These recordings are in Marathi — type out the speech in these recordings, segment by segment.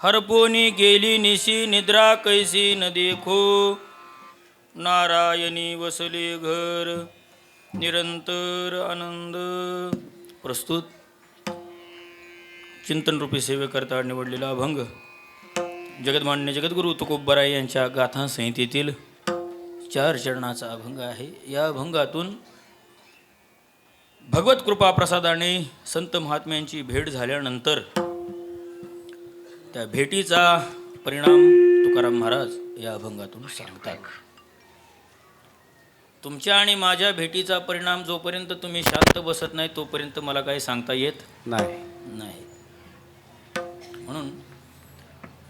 हरपोनी गेली निशी निद्रा कैसी न देखो, नारायणी वसले घर निरंतर आनंद. प्रस्तुत चिंतनरूपी सेवेकरता निवडलेला अभंग जगदमान्य जगद्गुरु तुकोबराय यांच्या गाथा संहितेतील 4 चरणाचा अभंग आहे. या अभंगातून भगवत कृपा प्रसादाने संत महात्म्यांची भेट झाल्यानंतर त्या भेटीचा परिणाम तुकाराम महाराज या अभंगातून सांगतात. तुमच्या आणि माझ्या भेटीचा परिणाम जोपर्यंत तुम्ही शांत बसत नाही तोपर्यंत मला काही सांगता येत नाही. म्हणून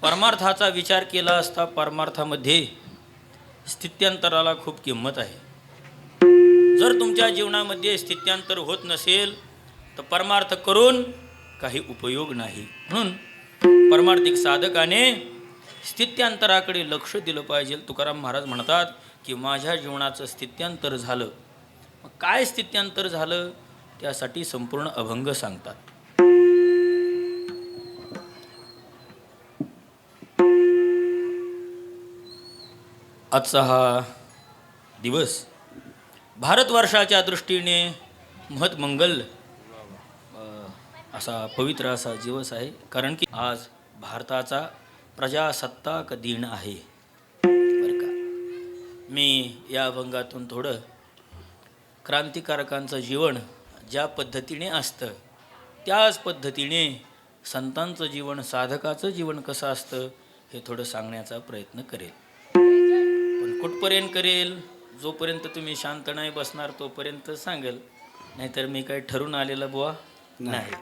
परमार्थाचा विचार केला असता परमार्थामध्ये स्थित्यंतराला खूप किंमत आहे. जर तुमच्या जीवनामध्ये स्थित्यंतर होत नसेल तर परमार्थ करून काही उपयोग नाही. म्हणून परमार्थिक साधकाने स्थित्यंतराकडे लक्ष दिलं पाहिजे. तुकाराम महाराज म्हणतात की माझ्या जीवनाचं स्थित्यंतर झालं. मग काय स्थित्यंतर झालं त्यासाठी संपूर्ण अभंग सांगतात. आजचा हा दिवस भारतवर्षाच्या दृष्टीने महत्मंगल असा पवित्र असा दिवस आहे. कारण की आज भारताचा प्रजासत्ताक दिन आहे. बरं का, मी या अभंगातून थोडं क्रांतिकारकांचं जीवन ज्या पद्धतीने असतं त्याच पद्धतीने संतांचं जीवन साधकाचं जीवन कसं असतं हे थोडं सांगण्याचा प्रयत्न करेल. पण कुठपर्यंत करेल, जोपर्यंत तुम्ही शांत नाही बसणार तोपर्यंत सांगेल. नाहीतर मी काही ठरून आलेलं बुवा नाही.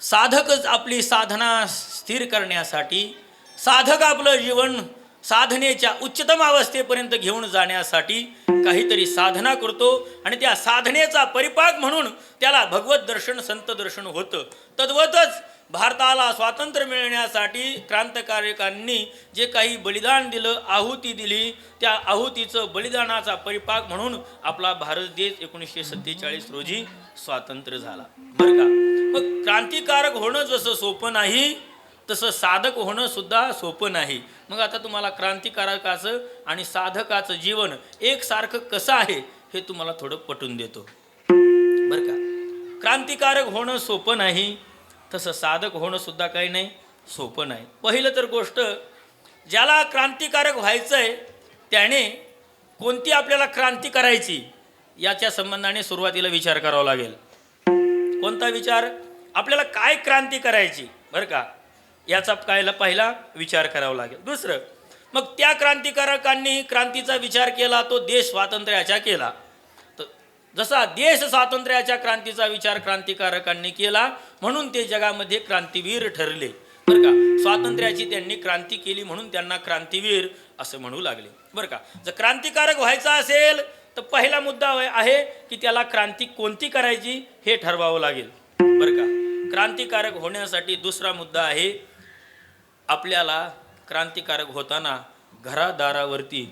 साधकच आपली साधना स्थिर करण्यासाठी, साधक आपलं जीवन साधनेच्या उच्चतम अवस्थेपर्यंत घेऊन जाण्यासाठी काहीतरी साधना करतो आणि त्या साधनेचा परिपाक म्हणून त्याला भगवत दर्शन संत दर्शन होतं. तद्वतच भारताला स्वातंत्र्य मिळण्यासाठी क्रांतिकारकांनी जे काही बलिदान दिलं, आहुती दिली, त्या आहुतीचं बलिदानाचा परिपाक म्हणून आपला भारत देश 1947 रोजी स्वातंत्र्य झाला. बरं का, मग क्रांतिकारक होणं जसं सोपं नाही तसं साधक होणं सुद्धा सोपं नाही. मग आता तुम्हाला क्रांतिकारकाचं आणि साधकाचं जीवन एकसारखं कसं आहे हे तुम्हाला थोडं पटवून देतो. बरं का, क्रांतिकारक होणं सोपं नाही तसं साधक होणं सुद्धा काही नाही सोपं नाही. पहिलं तर गोष्ट, ज्याला क्रांतिकारक व्हायचं आहे त्याने कोणती आपल्याला क्रांती करायची याच्या संबंधाने सुरुवातीला विचार करावा लागेल. कोणता विचार? आपल्याला काय क्रांती करायची, बरं का, याचा पहिला विचार करावा लागेल. दुसरं, मग त्या क्रांतिकारकांनी क्रांतीचा विचार केला तो देश स्वातंत्र्याचा केला. जसा देश स्वातंत्र्याच्या क्रांतीचा विचार क्रांतिकारकांनी केला म्हणून ते जगामध्ये क्रांतीवीर ठरले. बरं का, स्वातंत्र्याची त्यांनी क्रांती केली म्हणून त्यांना क्रांतीवीर असं म्हणू लागले. बरं का, जर क्रांतिकारक व्हायचा असेल तर पहिला मुद्दा आहे की त्याला क्रांती कोणती करायची हे ठरवावं लागेल. बरं का, क्रांतिकारक होण्यासाठी दुसरा मुद्दा आहे, आपल्याला क्रांतिकारक होताना घरादारावरती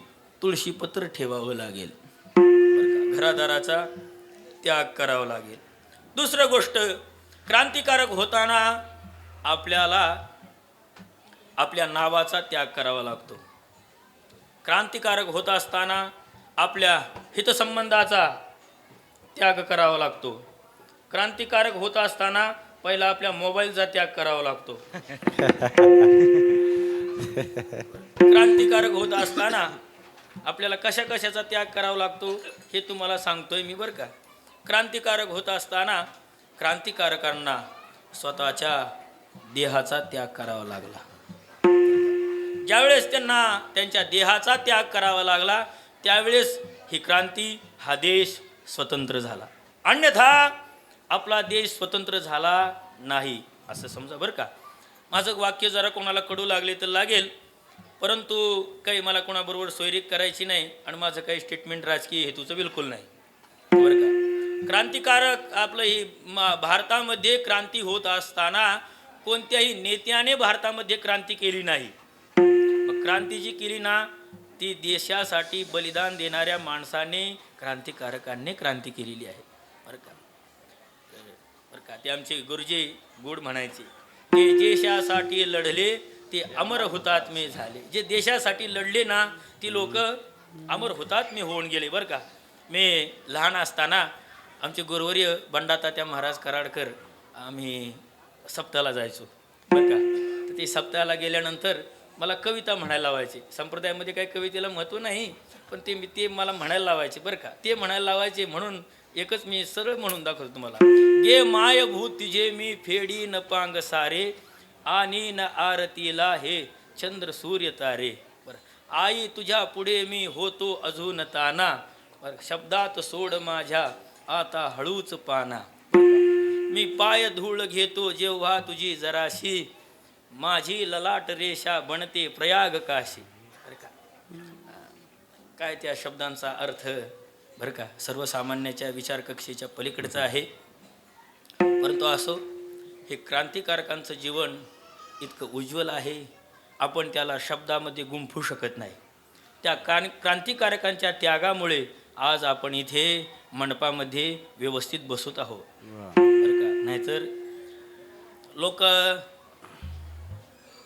तुळशीपत्र ठेवावं लागेल. घरादाराचा त्याग करावा लागेल. दुसरं गोष्ट, क्रांतिकारक होताना आपल्याला आपल्या नावाचा त्याग करावा लागतो. क्रांतिकारक होत असताना आपल्या हितसंबंधाचा त्याग करावा लागतो. क्रांतिकारक होत असताना पहिला आपल्या मोबाईलचा त्याग करावा लागतो. क्रांतिकारक होत असताना आपल्याला कशाचा त्याग करावा लागतो हे तुम्हाला सांगतोय मी. बरं का, क्रांतिकारक होत असताना क्रांतिकारकांना स्वतःच्या देहाचा त्याग करावा लागला. ज्यावेळेस त्यांना त्यांच्या देहाचा त्याग करावा लागला त्यावेळेस ही क्रांती, हा देश स्वतंत्र झाला. अन्यथा आपला देश स्वतंत्र झाला नाही असं समजा. बरं का, माझं वाक्य जरा कोणाला कडू लागले तर लागेल, परंतु काही मला कोणाबरोबर सोयरीक करायची नाही आणि माझं काही स्टेटमेंट राजकीय हेतूचं बिलकुल नाही. बरं का, क्रांतिकारक आपलं ही भारतामध्ये क्रांती होत असताना कोणत्याही नेत्याने भारतामध्ये क्रांती केली नाही. मग क्रांती जी केली ना ती देशासाठी बलिदान देणाऱ्या माणसाने, क्रांतिकारकांनी क्रांती केलेली आहे. बरं का, का ते आमचे गुरुजी गुड म्हणायचे, ते देशासाठी लढले ते अमर हुतात्मे झाले. जे देशासाठी लढले ना ती लोक अमर हुतात्मे होऊन गेले बरं का. मी लहान असताना आमचे गुरुवर्य बंडातात्या महाराज कराडकर आम्ही सप्ताहाला जायचो बरं का. तर ते सप्ताहाला गेल्यानंतर मला कविता म्हणायला लावायचे. संप्रदायामध्ये काही कवितेला महत्त्व नाही, पण ते मला म्हणायला लावायचे बरं का. ते म्हणायला लावायचे म्हणून एकच मी सरळ म्हणून दाखवतो तुम्हाला. गे माय भूत जे मी फेडी न पांग सारे, आणि न आरतीला हे चंद्र सूर्य तारे. बरं, आई तुझ्या पुढे मी होतो अजून ताना, बरं, शब्दात सोड माझ्या आता हळूच पाना. मी पाय धूळ घेतो जेव्हा तुझी जराशी, माझी ललाट रेषा बनते प्रयाग काशी. बरं का, काय त्या शब्दांचा अर्थ बरं का सर्वसामान्याच्या विचारकक्षेच्या पलीकडचं आहे. परंतु असो, हे क्रांतिकारकांचं जीवन इतकं उज्ज्वल आहे, आपण त्याला शब्दामध्ये गुंफू शकत नाही. त्या क्रांतिकारकांच्या त्यागामुळे आज आपण इथे मंडपामध्ये व्यवस्थित बसत आहोत बरं का. नाहीतर लोक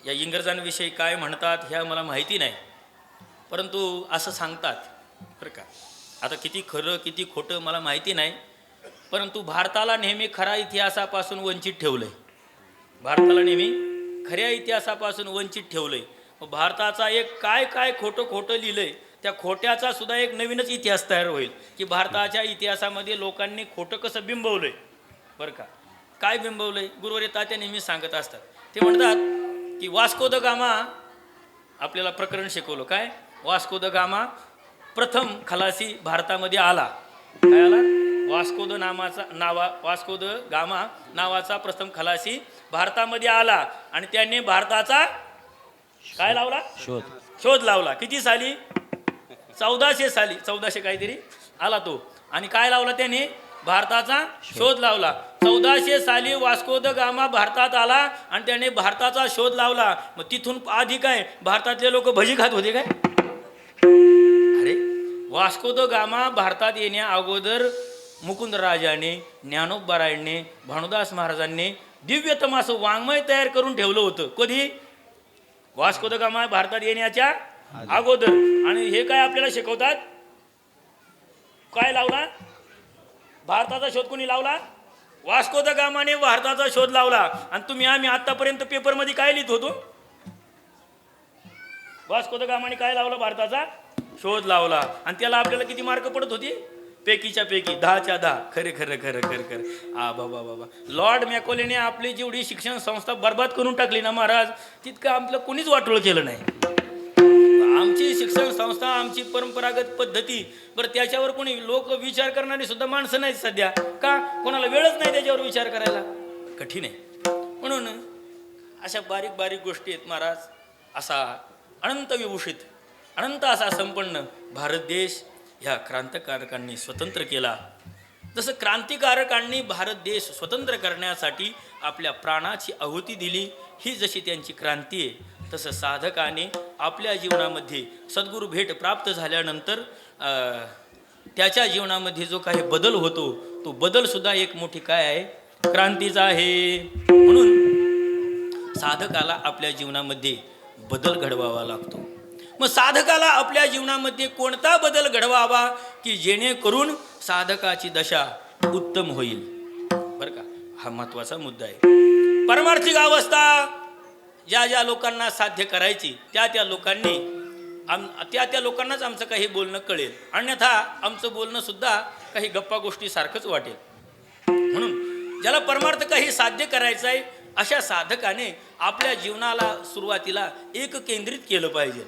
या इंग्रजांविषयी काय म्हणतात हे मला माहिती नाही, परंतु असं सांगतात बरं का. आता किती खरं किती खोटं मला माहिती नाही, परंतु भारताला नेहमी खरा इतिहासापासून वंचित ठेवलं आहे. भारताला नेहमी खऱ्या इतिहासापासून वंचित ठेवलं आहे. मग भारताचा एक काय काय खोटं लिहिलं आहे, त्या खोट्याचा सुद्धा एक नवीनच इतिहास तयार होईल की भारताच्या इतिहासामध्ये लोकांनी खोटं कसं बिंबवलं आहे बरं का. काय बिंबवलं आहे गुरुवर्य तात्या नेहमी सांगत असतात. ते म्हणतात की वास्को द गामा आपल्याला प्रकरण शिकवलं. काय वास्को द गामा प्रथम खलासी भारतामध्ये आला. काय आला? वास्को द गामा नावाचा प्रथम खलासी भारतामध्ये आला आणि त्यांनी भारताचा काय लावला? शोध लावला. किती साली? 1400 साली. 1400 काहीतरी आला तो. आणि काय लावला त्यांनी? भारताचा शोध लावला. 1400 साली वास्को द गामा भारतात आला आणि त्याने भारताचा शोध लावला. मग तिथून आधी काय भारतातले लोक भजी खात होते काय? अरे, वास्को द गामा भारतात येण्या अगोदर मुकुंदराजाने, ज्ञानोबारायांनी, भानुदास महाराजांनी दिव्यतम असं वाङ्मय तयार करून ठेवलं होतं. कधी? वास्को द गामा भारतात येण्याच्या अगोदर. आणि हे काय आपल्याला शिकवतात? काय लावला? भारताचा शोध कोणी लावला? वास्को द गामाने भारताचा शोध लावला. आणि आम्ही आतापर्यंत पेपरमध्ये काय लिहित होतो? वास्को द गामाने काय लावला? भारताचा शोध लावला. आणि त्याला आपल्याला किती मार्क पडत होते? पैकीच्या पैकी 10च्या 10. खरे खरं खरं खरं खरं. बाबा लॉर्ड मॅकॉलेने आपली जेवढी शिक्षण संस्था बर्बाद करून टाकली ना महाराज, तितकं आपलं कोणीच वाटोळ केलं नाही. आमची शिक्षण संस्था, आमची परंपरागत पद्धती, बरं त्याच्यावर कोणी लोक विचार करणारी सुद्धा माणसं नाहीत सध्या. का? कोणाला वेळच नाही त्याच्यावर विचार करायला. कठीण आहे. म्हणून अशा बारीक बारीक गोष्टी आहेत महाराज. असा अनंत विभूषित, अनंत असा संपन्न भारत देश ह्या क्रांतिकारकांनी स्वतंत्र केला. जसं क्रांतिकारकांनी भारत देश स्वतंत्र करण्यासाठी आपल्या प्राणाची आहुती दिली, ही जशी त्यांची क्रांती आहे, तसं साधकाने आपल्या जीवनामध्ये सद्गुरू भेट प्राप्त झाल्यानंतर त्याच्या जीवनामध्ये जो काही बदल होतो, तो बदलसुद्धा एक मोठी काय आहे? क्रांतीचा आहे. म्हणून साधकाला आपल्या जीवनामध्ये बदल घडवावा लागतो. मग साधकाला आपल्या जीवनामध्ये कोणता बदल घडवावा की जेणेकरून साधकाची दशा उत्तम होईल? बरं का, हा महत्त्वाचा मुद्दा आहे. परमार्थिक अवस्था ज्या ज्या लोकांना साध्य करायची त्या लोकांनी त्या लोकांनाच आमचं काही बोलणं कळेल, अन्यथा आमचं बोलणं सुद्धा काही गप्पा गोष्टी सारखंच वाटेल. म्हणून ज्याला परमार्थ काही साध्य करायचं आहे अशा साधकाने आपल्या जीवनाला सुरुवातीला एक केंद्रित केलं पाहिजे.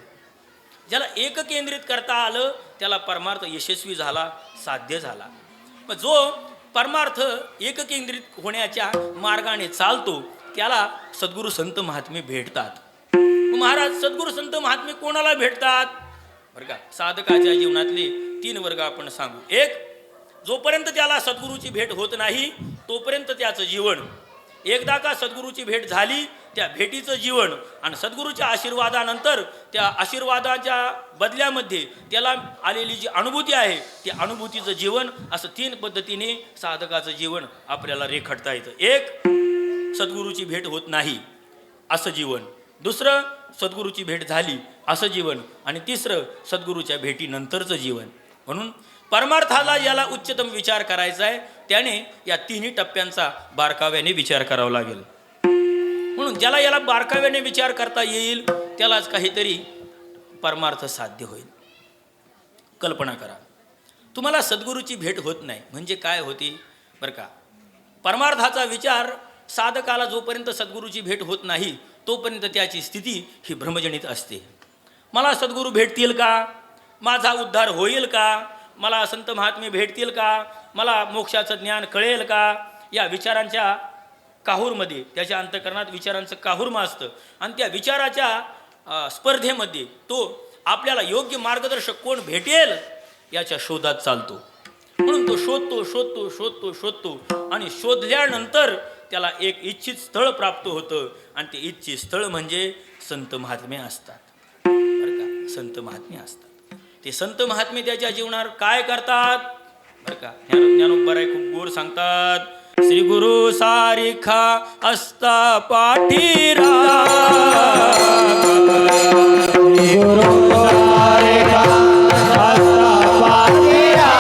ज्याला एक केंद्रित करता आलं त्याला परमार्थ यशस्वी झाला, साध्य झाला. मग जो परमार्थ एक केंद्रित होण्याच्या मार्गाने चालतो त्याला सद्गुरू संत महात्मे भेटतात. महाराज, सद्गुरू संत महात्मे कोणाला भेटतात? बरं का, साधकाच्या जीवनातले 3 वर्ग आपण सांगू. एक, जोपर्यंत त्याला सद्गुरूची भेट होत नाही तोपर्यंत त्याचं जीवन एकदा का सद्गुरूची भेट झाली, त्या भेटीचं जीवन आणि सद्गुरूच्या आशीर्वादानंतर त्या आशीर्वादाच्या बदल्यामध्ये त्याला आलेली जी अनुभूती आहे, त्या अनुभूतीचं जीवन, असं 3 पद्धतीने साधकाचं जीवन आपल्याला रेखाटता येतं. एक, सद्गुरूची भेट होत नाही असं जीवन. दुसरं, सद्गुरूची भेट झाली असं जीवन. आणि तिसरं, सद्गुरूच्या भेटीनंतरचं जीवन. म्हणून परमार्थाला याला उच्चतम विचार करायचा आहे, त्याने या 3ही टप्प्यांचा बारकाव्याने विचार करावा लागेल. म्हणून ज्याला याला बारकाव्याने विचार करता येईल त्यालाच काहीतरी परमार्थ साध्य होईल. कल्पना करा, तुम्हाला सद्गुरूची भेट होत नाही म्हणजे काय होते बरं का. परमार्थाचा विचार साधकाला जोपर्यंत सद्गुरूची भेट होत नाही तोपर्यंत त्याची स्थिती ही भ्रमजनित असते. मला सद्गुरू भेटतील का, माझा उद्धार होईल का, मला संत महात्मे भेटतील का, मला मोक्षाचं ज्ञान कळेल का, या विचारांच्या काहूरमध्ये, त्याच्या अंतःकरणात विचारांचं काहूरमा असतं. आणि त्या विचाराच्या स्पर्धेमध्ये तो आपल्याला योग्य मार्गदर्शक कोण भेटेल याच्या शोधात चालतो. म्हणून तो शोधतो शोधतो शोधतो शोधतो आणि शोधल्यानंतर त्याला एक इच्छित स्थळ प्राप्त होतं. आणि ते इच्छित स्थळ म्हणजे संत महात्मे असतात बरं का. संत महात्मे असतात. ते संत महात्मे त्याच्या जीवनावर काय करतात बरं का. ज्ञानोबराय खूप गोड सांगतात, श्री गुरु सारिखा असता पाठीरा, श्री गुरु सारिखा असता पाठीरा,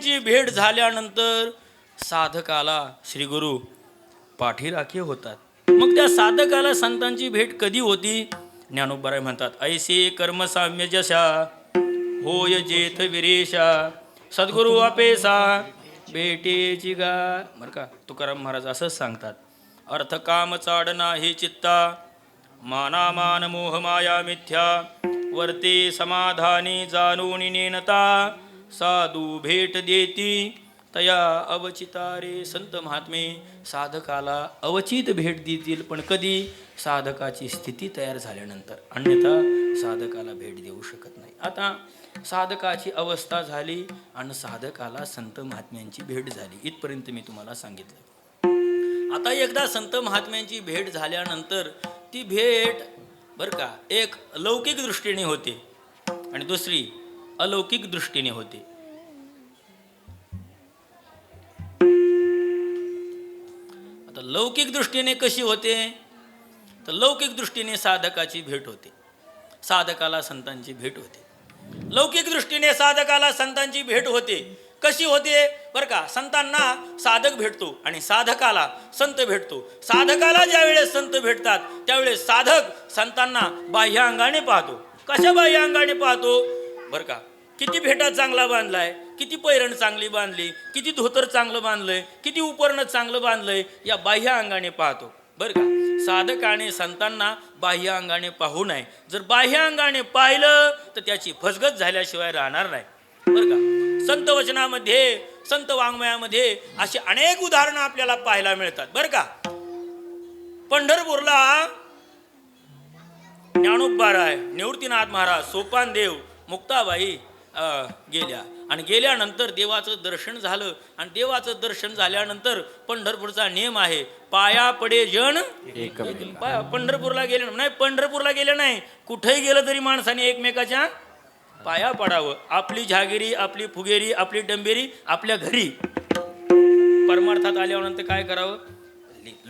महात्म्यांची भेट झाल्यानंतर साधकाला श्री गुरु पाठीराखे होतात. मग त्या साधकाला संतांची भेट कधी होती? ज्ञानोबराय म्हणतात, ऐसे कर्मसाम्य जशा होय जेथ विरेशा सद्गुरु अपेसा भेटेची गा. बरं का, तुकाराम महाराज असंच सांगतात. अर्थ काम चाडना हे चित्ता मानामान मोह माया मिथ्या वर्ते समाधानी जाणून नेनता साधू भेट देती तया अवचितारे. संत महात्मे साधकाला अवचित भेट देतील, पण कधी? साधकाची स्थिती तयार झाल्यानंतर, अन्यथा साधकाला भेट देऊ शकत नाही. आता साधकाची अवस्था झाली आणि साधकाला संत महात्म्यांची भेट झाली, इथपर्यंत मी तुम्हाला सांगितलं. आता एकदा संत महात्म्यांची भेट झाल्यानंतर ती भेट बरं का एक लौकिक दृष्टीने होते आणि दुसरी अलौकिक दृष्टीने होते. आता लौकिक दृष्टीने कशी होते? तर लौकिक दृष्टीने साधकाची भेट होते, साधकाला संतांची भेट होते. लौकिक दृष्टीने साधकाला संतांची भेट होते. कशी होते? बरं का, संतांना साधक भेटतो आणि साधकाला संत भेटतो. साधकाला ज्या वेळेस संत भेटतात त्यावेळेस साधक संतांना बाह्य अंगाने पाहतो. कशा बाह्य अंगाने पाहतो? बरं का, किती भेटा चांगला बांधलाय, किती पैरण चांगली बांधली, किती धोतर चांगलं बांधलंय, किती उपरणं चांगलं बांधलंय, या बाह्य अंगाने पाहतो. बरं का, साधकाने संतांना बाह्य अंगाने पाहू नये. जर बाह्य अंगाने पाहिलं तर त्याची फसगत झाल्याशिवाय राहणार नाही. बरं का, संत वचनामध्ये संत वाङ्मयामध्ये अशी अनेक उदाहरणं आपल्याला पाहायला मिळतात. बरं का, पंढरपूरला ज्ञानोबराय, निवृत्तीनाथ महाराज, सोपानदेव, मुक्ताबाई गेल्या आणि गेल्यानंतर देवाचं दर्शन झालं आणि देवाचं दर्शन झाल्यानंतर पंढरपूरचा नियम आहे, पाया पडे जण पंढरपूरला गेले नाही, पंढरपूरला गेले नाही, कुठेही गेलं तरी माणसाने एकमेकाच्या पाया पडावं. आपली झागिरी, आपली फुगेरी, आपली डंबेरी आपल्या घरी. परमार्थात आल्यानंतर काय करावं?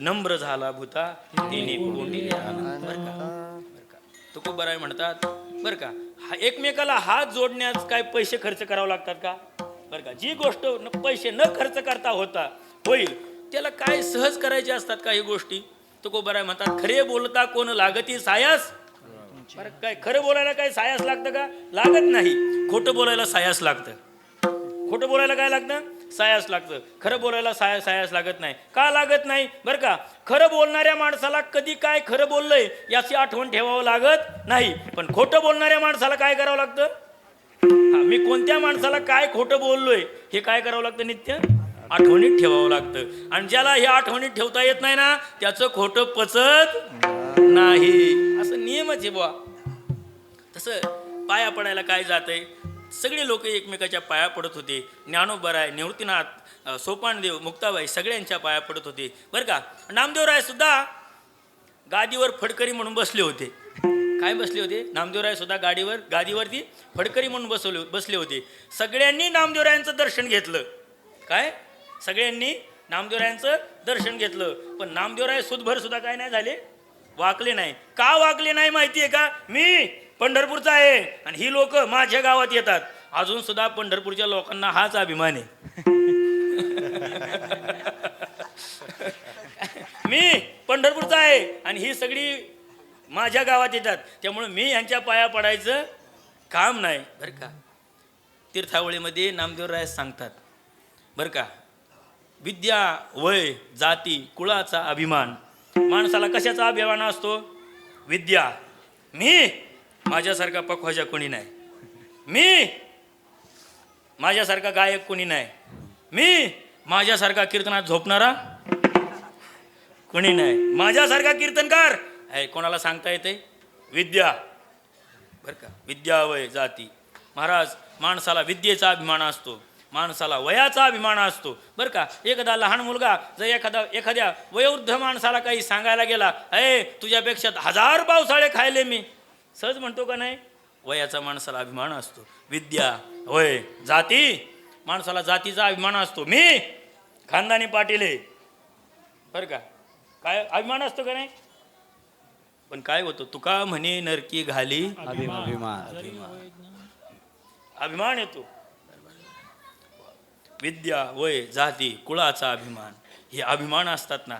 नम्र झाला भूता तिने कोंडिले आनंद. बरं का, तुकोबराय म्हणतात बरं का, एकमेकाला हात जोडण्यास काय पैसे खर्च करावे लागतात का? बरं का, जी गोष्ट पैसे न खर्च करता होता होईल त्याला काय सहज करायचे असतात काही गोष्टी. तुकोबराय म्हणतात, खरे बोलता कोण लागती सायास. बरं, काय खरं बोलायला काय सायास लागतं का? लागत नाही. खोटं बोलायला सायास लागतं. खोटं बोलायला काय लागतं? सायास लागतं. खरं बोलायला सायास लागत नाही. का लागत नाही? बरं का, खरं बोलणाऱ्या माणसाला कधी काय खरं बोललंय याची आठवण ठेवावं लागत नाही, पण खोटं बोलणाऱ्या माणसाला काय करावं लागतं? मी कोणत्या माणसाला काय खोटं बोललोय हे काय करावं लागतं? नित्य आठवणीत ठेवावं लागतं. आणि ज्याला हे आठवणीत ठेवता येत नाही ना त्याचं खोटं पचत नाही, असं नियमच आहे बुवा. तसं पाया पडायला काय जातंय? सगळे लोक एकमेकाच्या पाया पडत होते. ज्ञानोबराय, निवृत्तीनाथ, सोपानदेव, मुक्ताबाई सगळ्यांच्या पाया पडत होते. बरं का, नामदेवराय सुद्धा गादीवर फडकरी म्हणून बसले होते. काय बसले होते? नामदेवराय सुद्धा गादीवरती फडकरी म्हणून बसले होते. सगळ्यांनी नामदेवरायांचं दर्शन घेतलं. काय? सगळ्यांनी नामदेवरायांचं दर्शन घेतलं, पण नामदेवराय सुदभर सुद्धा काय नाही झाले, वाकले नाही. का वाकले नाही माहिती आहे का? मी पंढरपूरचा आहे आणि ही लोक माझ्या गावात येतात. अजून सुद्धा पंढरपूरच्या लोकांना हाच अभिमान आहे. मी पंढरपूरचा आहे आणि ही सगळी माझ्या गावात येतात, त्यामुळे मी यांच्या पाया पडायचं काम नाही. बरं का, तीर्थावळीमध्ये नामदेवराय सांगतात बरं का, विद्या, वय, जाती, कुळाचा अभिमान. माणसाला कशाचा अभिमान असतो? विद्या. मी माझ्यासारखा पखवाजा कोणी नाही, मी माझ्यासारखा गायक कोणी नाही, मी माझ्यासारखा कीर्तनात झोपणारा कोणी नाही, माझ्यासारखा कीर्तनकार आहे कोणाला सांगता येते? विद्या. बरं का, विद्या, वय, जाती. महाराज, माणसाला विद्येचा अभिमान असतो, माणसाला वयाचा अभिमान असतो. बरं का, एखादा लहान मुलगा जर एखाद्या वयोवृद्ध माणसाला काही सांगायला गेला, तुझ्यापेक्षा 1000 पावसाळे खायले मी, सहज म्हणतो का नाही? वयाचा माणसाला अभिमान असतो. विद्या, वय, जाती, माणसाला जातीचा अभिमान असतो. मी खानदानी पाटील आहे. बरं का, काय अभिमान असतो का नाही? पण काय होतं? तुका म्हणे नरकी घाली अभिमान येतो. विद्या, वय, जाती, कुळाचा अभिमान, हे अभिमान असतात ना.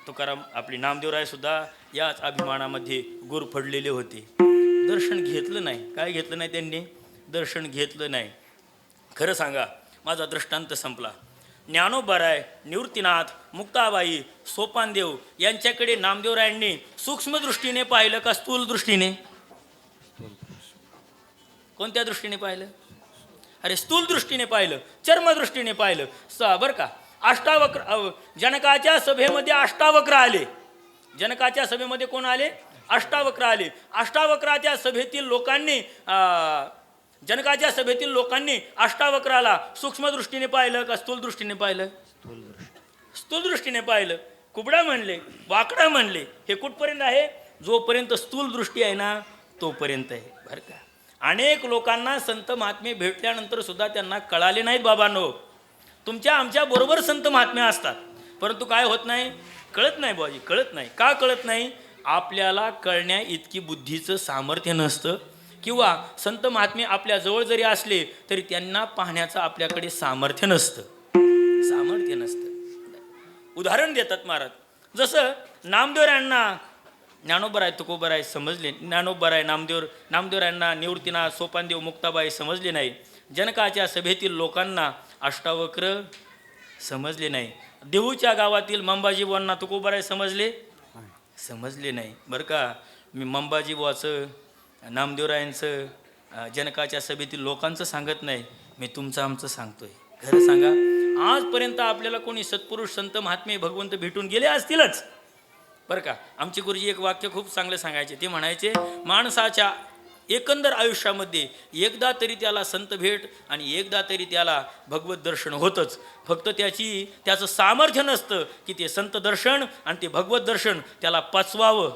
तुकाराम आपली नामदेवराय सुद्धा याच अभिमानामध्ये गुरफडलेले होते. दर्शन घेतलं नाही. काय घेतलं नाही त्यांनी? दर्शन घेतलं नाही. खरं सांगा, माझा दृष्टांत संपला. ज्ञानोबाराय, निवृत्तीनाथ, मुक्ताबाई, सोपानदेव यांच्याकडे नामदेवरायांनी सूक्ष्म दृष्टीने पाहिलं का स्थूल दृष्टीने? कोणत्या दृष्टीने पाहिलं? अरे स्थूल दृष्टीने पाहिलं, चर्मदृष्टीने पाहिलं. बरं का, अष्टावक्र जनकाच्या सभेमध्ये अष्टावक्र आले. जनकाच्या सभेमध्ये कोण आले? अष्टावक्र आले. अष्टावक्राच्या सभेतील लोकांनी जनकाच्या सभेतील लोकांनी अष्टावक्राला सूक्ष्म दृष्टीने पाहिलं का स्थूल दृष्टीने पाहिलं? स्थूल दृष्टीने पाहिलं. कुबडा म्हणले, वाकडा म्हणले. हे कुठपर्यंत आहे? जोपर्यंत स्थूल दृष्टी आहे ना तोपर्यंत आहे. बरं का, अनेक लोकांना संत महात्मे भेटल्यानंतर सुद्धा त्यांना कळाले नाहीत. बाबांनो, तुमच्या आमच्या बरोबर संत महात्मे असतात, परंतु काय होत नाही? कळत नाही बाजी, कळत नाही. का कळत नाही? आपल्याला कळण्या इतकी बुद्धीचं सामर्थ्य नसतं, किंवा संत महात्मे आपल्या जवळ जरी असले तरी त्यांना पाहण्याचं आपल्याकडे सामर्थ्य नसतं. सामर्थ्य नसतं. उदाहरण देतात महाराज. जसं नामदेवरायांना ज्ञानोबराय, तुकोबराय समजले, ज्ञानोबराय, नामदेवरायांना निवृत्तीनाथ, सोपानदेव, मुक्ताबाई समजले नाही. जनकाच्या सभेतील लोकांना अष्टावक्र समजले नाही. देहूच्या गावातील मंबाजीबुवांना तुकोबराय समजले नाही. बरं का, मी मंबाजीबुवाचं, नामदेवरायांचं, जनकाच्या सभेतील लोकांचं सांगत नाही, मी तुमचं आमचं सांगतोय. खरं सांगा, आजपर्यंत आपल्याला कोणी सत्पुरुष, संत महात्मे, भगवंत भेटून गेले असतीलच. बरं का, आमचे गुरुजी एक वाक्य खूप चांगलं सांगायचे. ते म्हणायचे, माणसाच्या एकंदर आयुष्यामध्ये एकदा तरी त्याला संत भेट आणि एकदा तरी त्याला भगवत दर्शन होतंच. फक्त त्याचं सामर्थ्य नसतं की ते संत दर्शन आणि ते भगवत दर्शन त्याला पचवावं.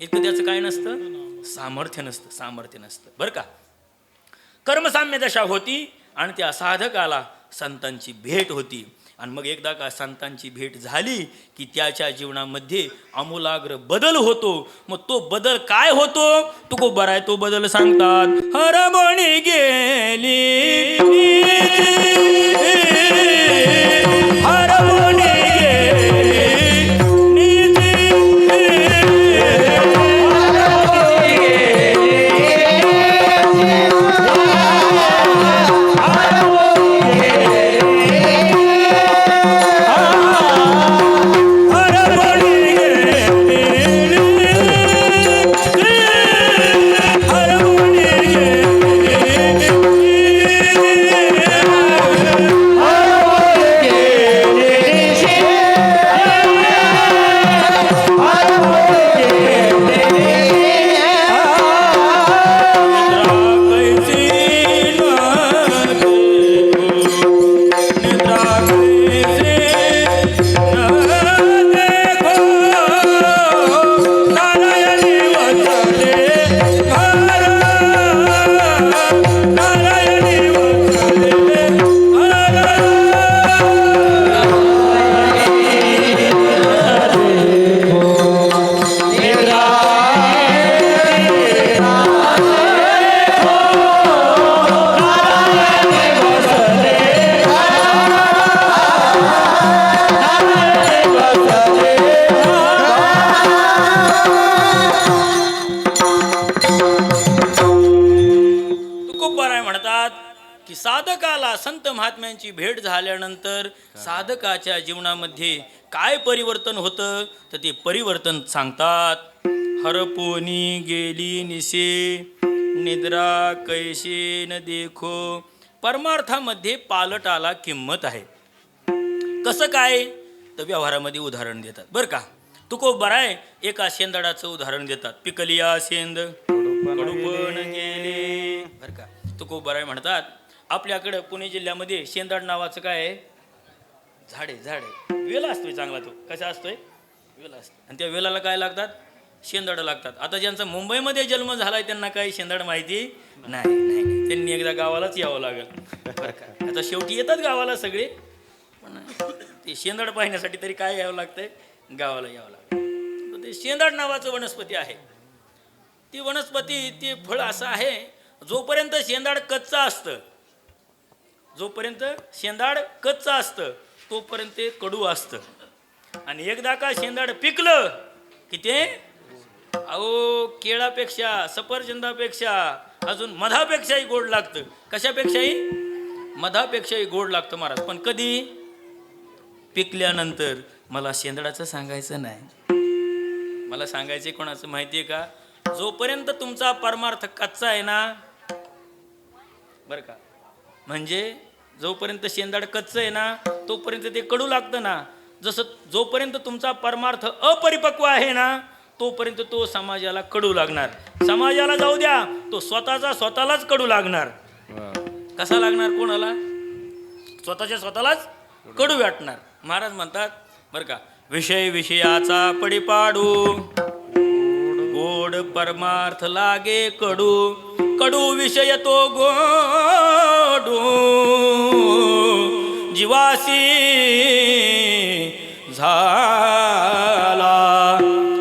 इतकं त्याचं काय नसतं? सामर्थ्य नसतं. बरं का, कर्मसाम्य दशा होती आणि त्या साधकाला संतांची भेट होती. आणि मग एकदा का संतांची भेट झाली की त्याच्या जीवनामध्ये आमूलाग्र बदल होतो. मग तो बदल काय होतो? तुकोबराय तो बदल सांगतात. हरमणी गेली, हरमणी साधकाला संत महात्म्यांची भेट झाल्यानंतर साधकाच्या जीवनामध्ये काय परिवर्तन होतं तर ते परिवर्तन सांगतात. हरपोनी गेली निसे निद्रा कैसे न देखो. परमार्थामध्ये पालटाला किंमत आहे. कसं काय तर व्यवहारामध्ये उदाहरण देतात. बरं का, तुकोबराय एका शेंदडाचं उदाहरण देतात. पिकलिया शेंद कडूपण गेले. बरं का, तुकोबराय म्हणतात आपल्याकडं पुणे जिल्ह्यामध्ये शेंदड नावाचं काय आहे? झाडे वेला असतोय चांगला. तो कसा असतोय? वेला असतो. आणि त्या वेलाला काय लागतात? शेंदड लागतात. आता ज्यांचा मुंबईमध्ये जन्म झालाय त्यांना काही शेंदड माहिती नाही. त्यांनी एकदा गावालाच यावं लागेल. बरं का, आता शेवटी येतात गावाला सगळे, पण ते शेंदड पाहण्यासाठी तरी काय यावं लागतंय? गावाला यावं लागतं. ते शेंदड नावाचं वनस्पती आहे. ती वनस्पती, ते फळ असं आहे, जोपर्यंत शेंदड कच्चा असतं, जोपर्यंत शेंदाड कच्चं असतं तोपर्यंत ते कडू असतं, आणि एकदा का शेंदाड पिकलं की ते अहो केळापेक्षा सफरचंदापेक्षा अजून मधापेक्षाही गोड लागतं. कशापेक्षाही? मधापेक्षाही गोड लागतं महाराज. पण कधी? पिकल्यानंतर. मला शेंदडाचं सांगायचं नाही, मला सांगायचे कोणाचं माहिती आहे का? जोपर्यंत तुमचा परमार्थ कच्चा आहे ना, बरं का, म्हणजे जोपर्यंत शेंदाड कच्चं आहे ना तोपर्यंत ते कडू लागतं ना. जसं जोपर्यंत तुमचा परमार्थ अपरिपक्व आहे ना तोपर्यंत तो समाजाला कडू लागणार. समाजाला जाऊ द्या, तो स्वतःलाच कडू लागणार. कसा लागणार? कोणाला? स्वतःलाच कडू वाटणार. महाराज म्हणतात बरं का, विषय विषयाचा पडिपाडू, गोड परमार्थ लागे कडू, कडू विषय तो गोडू, जीवासी झाला.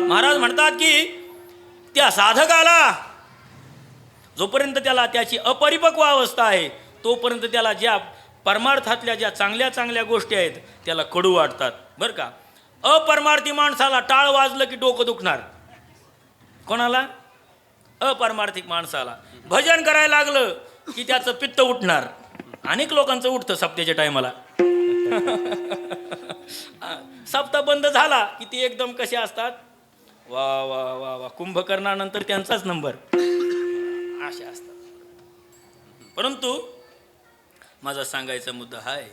महाराज म्हणतात की त्या साधकाला जोपर्यंत त्याला त्याची अपरिपक्व अवस्था आहे तोपर्यंत त्याला ज्या परमार्थातल्या ज्या चांगल्या चांगल्या गोष्टी आहेत त्याला कडू वाटतात. बरं का, अपरमार्थी माणसाला टाळ वाजलं की डोकं दुखणार. कोणाला? अपरमार्थिक माणसाला. भजन करायला लागलं की त्याचं पित्त उठणार. अनेक लोकांचं उठतं सप्त्याच्या टायमाला. सप्ताह बंद झाला की ते एकदम कसे असतात, वा वा वा वा, कुंभकर्णानंतर त्यांचाच नंबर, असे असतात. परंतु माझा सांगायचा मुद्दा हा आहे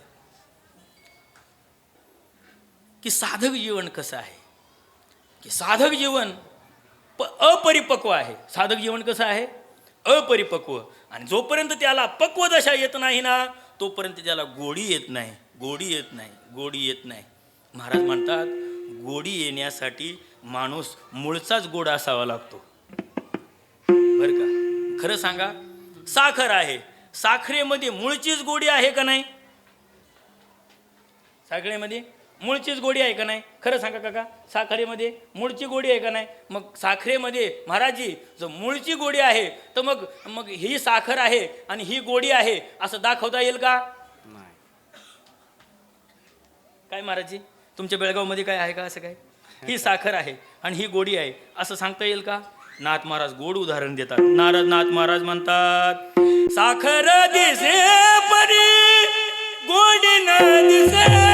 की साधक जीवन कसं आहे, की साधक जीवन अपरिपक्व आहे. साधक जीवन कसं आहे? अपरिपक्व. आणि जोपर्यंत त्याला पक्व दशा येत नाही ना तोपर्यंत त्याला गोडी येत नाही, गोडी येत नाही, गोडी येत नाही. महाराज म्हणतात गोडी येण्यासाठी माणूस मूळचाच गोड असावा लागतो. बरं का, खरं सांगा, साखर आहे, साखरेमध्ये मूळचीच गोडी आहे का नाही? साखरेमध्ये मूळचीच गोडी आहे का नाही? खरं सांगा काका, साखरेमध्ये मूळची गोडी आहे का नाही? मग साखरेमध्ये महाराजी जर मूळची गोडी आहे तर मग मग ही साखर आहे आणि ही गोडी आहे असं दाखवता येईल का? काय महाराजी, तुमच्या बेळगावमध्ये काय आहे का असं काय? ही साखर आहे आणि ही गोडी आहे असं सांगता येईल का? नाथ महाराज गोड उदाहरण देतात. नाथ महाराज म्हणतात, साखर दिसे परी गोडी न दिसे,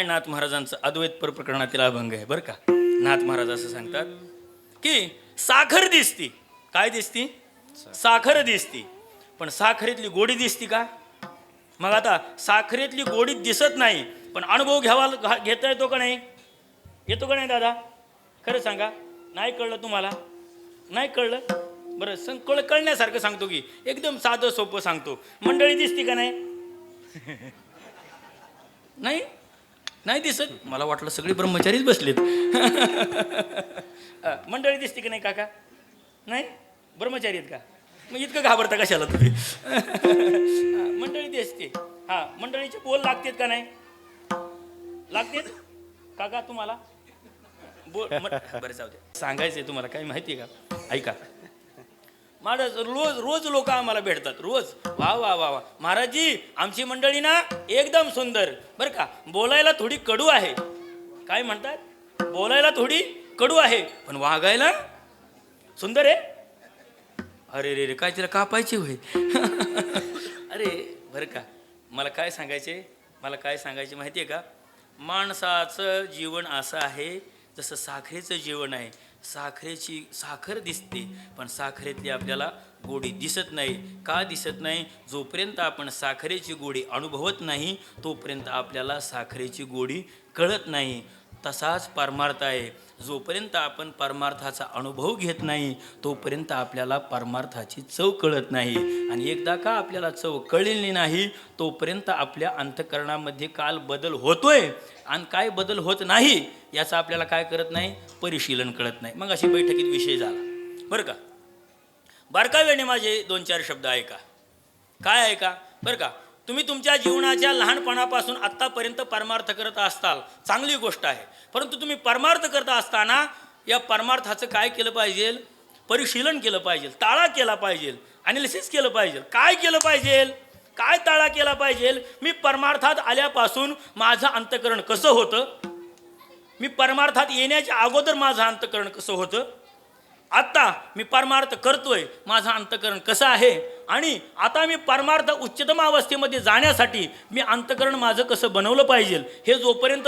नाथ महाराजांचं अद्वैत प्रकरणातील अभंग आहे बरं का. नाथ महाराज असं सांगतात की साखर दिसती. काय दिसती? साखर दिसती. पण साखरेतली गोडी दिसती का? मग आता साखरेतली गोडी दिसत नाही पण अनुभव घेता येतो का नाही? येतो का नाही दादा? खरं सांगा, नाही कळलं तुम्हाला? नाही कळलं? बरं कळण्यासारखं सांगतो की एकदम साधं सोपं सांगतो. मंडळी दिसती का नाही? नाही नाही दिसत? मला वाटलं सगळे ब्रह्मचारीच बसलेत. मंडळी दिसते की नाही काका? नाही? ब्रह्मचारी आहेत का? मग इतकं घाबरता कशाला तुम्ही? मंडळी दिसते. हां, मंडळीचे बोल लागतात का नाही? लागतात काका तुम्हाला? बरं जाऊ दे. सांगायचंय तुम्हाला काही माहिती आहे का? ऐका, माझं रोज लोक आम्हाला भेटतात रोज. वा वा वा वा महाराजजी, आमची मंडळी ना एकदम सुंदर बरं का. बोलायला थोडी कडू आहे. काय म्हणतात? बोलायला थोडी कडू आहे पण वागायला सुंदर आहे. अरे रे रे, काय तिला कापायची होय? अरे बरं का, मला काय सांगायचे माहिती आहे का? माणसाचं जीवन असं आहे जसं साखरेचं जीवन आहे. साखर दिसते पण साखरेतली आपल्याला गोडी दिसत नाही. का दिसत नाही? जोपर्यंत आपण साखरेची गोडी अनुभवत नाही तोपर्यंत आपल्याला साखरेची गोडी कळत नाही. तसाच परमार्थ आहे. जोपर्यंत आपण परमार्थाचा अनुभव घेत नाही तोपर्यंत आपल्याला परमार्थाची चव कळत नाही. आणि एकदा का आपल्याला चव कळलेली नाही तोपर्यंत आपल्या अंतःकरणामध्ये काल बदल होतोय आणि काय बदल होत नाही याचं आपल्याला काय करत नाही? परिशीलन कळत नाही. मग अशी बैठकीत विषय झाला बरं का. बारकाव्याने माझे 2-4 शब्द ऐका. काय ऐका बरं का. तुम्ही तुमच्या जीवनाच्या लहानपणापासून आत्तापर्यंत परमार्थ करत असताल, चांगली गोष्ट आहे. परंतु तुम्ही परमार्थ करत असताना या परमार्थाचं काय केलं पाहिजे? परिशीलन केलं पाहिजे, ताळा केला पाहिजे, ॲनालिसिस केलं पाहिजे. काय केलं पाहिजे? काय ताळा केला पाहिजे? मी परमार्थात आल्यापासून माझं अंतःकरण कसं होतं? मी परमार्थात येण्याच्या अगोदर माझं अंतःकरण कसं होतं? आत्ता मी परमार्थ करतोय, माझं अंतःकरण कसं आहे? आणि आता मी परमार्थ उच्चतम अवस्थेमध्ये जाण्यासाठी मी अंतःकरण माझं कसं बनवलं पाहिजे? हे जोपर्यंत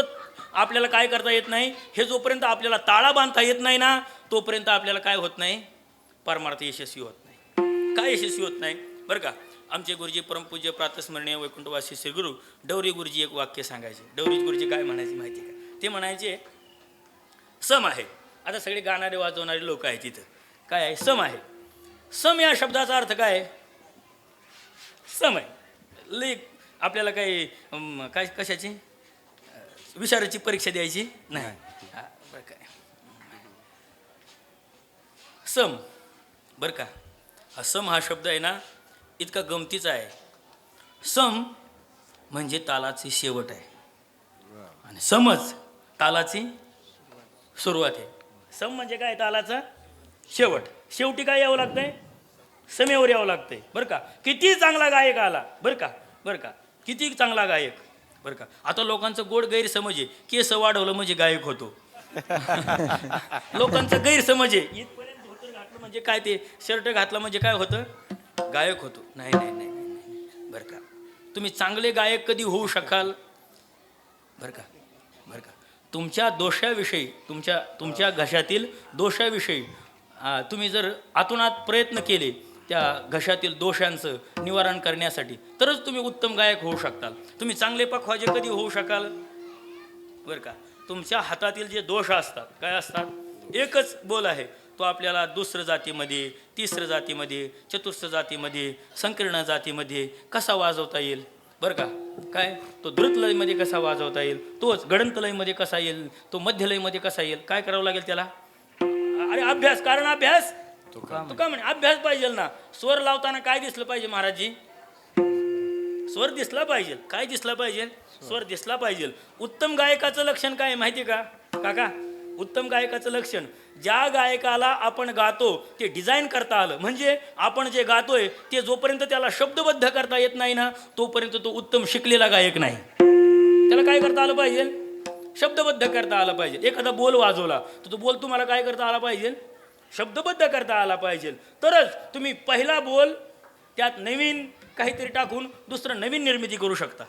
आपल्याला काय करता येत नाही, हे जोपर्यंत आपल्याला ताळा बांधता येत नाही ना तोपर्यंत आपल्याला काय होत नाही? परमार्थ यशस्वी होत नाही. काय यशस्वी होत नाही बरं का. आमचे गुरुजी परमपूज्य प्रातस्मरणीय वैकुंठवासी श्री गुरु डवरी गुरुजी एक वाक्य सांगायचे. डवरी गुरुजी काय म्हणायचे माहिती का? ते म्हणायचे सम आहे. आता सगळे गाणारे वाजवणारे लोक आहेत तिथं. काय आहे? सम आहे. सम या शब्दाचा अर्थ काय आहे? सम आहे. लई आपल्याला काही काय कशाची विचाराची परीक्षा द्यायची नाही. बरं काय सम बरं का. हा सम हा शब्द आहे ना इतका गमतीचा आहे. सम म्हणजे तालाची शेवट आहे आणि समज तालाची सुरुवात आहे. सम म्हणजे काय? तालाचा शेवट. शेवटी काय यावं लागतंय? समेवर यावं लागतंय बरं का. किती चांगला गायक आला बरं का, बरं का, किती चांगला गायक बरं का. आता लोकांचं गोड गैरसमज आहे केस वाढवलं म्हणजे गायक होतो. लोकांचा गैरसमज आहे इथपर्यंत धोतर घातलं म्हणजे काय, ते शर्ट घातलं म्हणजे काय होतं? गायक होतो. नाही नाही नाही नाही बरं का. तुम्ही चांगले गायक कधी होऊ शकाल बरं का, बरं का. तुमच्या दोषाविषयी तुमच्या घशातील दोषाविषयी तुम्ही जर आतूनात प्रयत्न केले त्या घशातील दोषांचं निवारण करण्यासाठी तरच तुम्ही उत्तम गायक होऊ शकाल. तुम्ही चांगले पखवाजे कधी होऊ शकाल बरं का. तुमच्या हातातील जे दोष असतात काय असतात? एकच बोल आहे तो आपल्याला दुसरं जातीमध्ये, तिसरं जातीमध्ये, चतुर्थ जातीमध्ये, संकीर्ण जातीमध्ये कसा वाजवता येईल बरं का. काय तो द्रुतलयमध्ये कसा वाजवता येईल, तोच गडंतलयमध्ये कसा येईल, तो मध्यलयमध्ये कसा येईल, काय करावं लागेल त्याला? अरे अभ्यास. कारण अभ्यास तू का म्हणे अभ्यास पाहिजे ना. स्वर लावताना काय दिसलं पाहिजे महाराजजी? स्वर दिसला पाहिजे. काय दिसला पाहिजे? स्वर दिसला पाहिजे. उत्तम गायकाचं लक्षण काय माहिती का काका? उत्तम गायकाचं लक्षण, ज्या गायकाला आपण गातो ते डिझाईन करता आलं. म्हणजे आपण जे गातोय ते जोपर्यंत त्याला शब्दबद्ध करता येत नाही ना तोपर्यंत तो उत्तम शिकलेला गायक नाही. त्याला काय करता आलं पाहिजे? शब्दबद्ध करता आलं पाहिजे. एखादा बोल वाजवला तर तो बोल तुम्हाला काय करता आला पाहिजे? शब्दबद्ध करता आला पाहिजे. तरच तुम्ही पहिला बोल त्यात नवीन काहीतरी टाकून दुसरं नवीन निर्मिती करू शकता.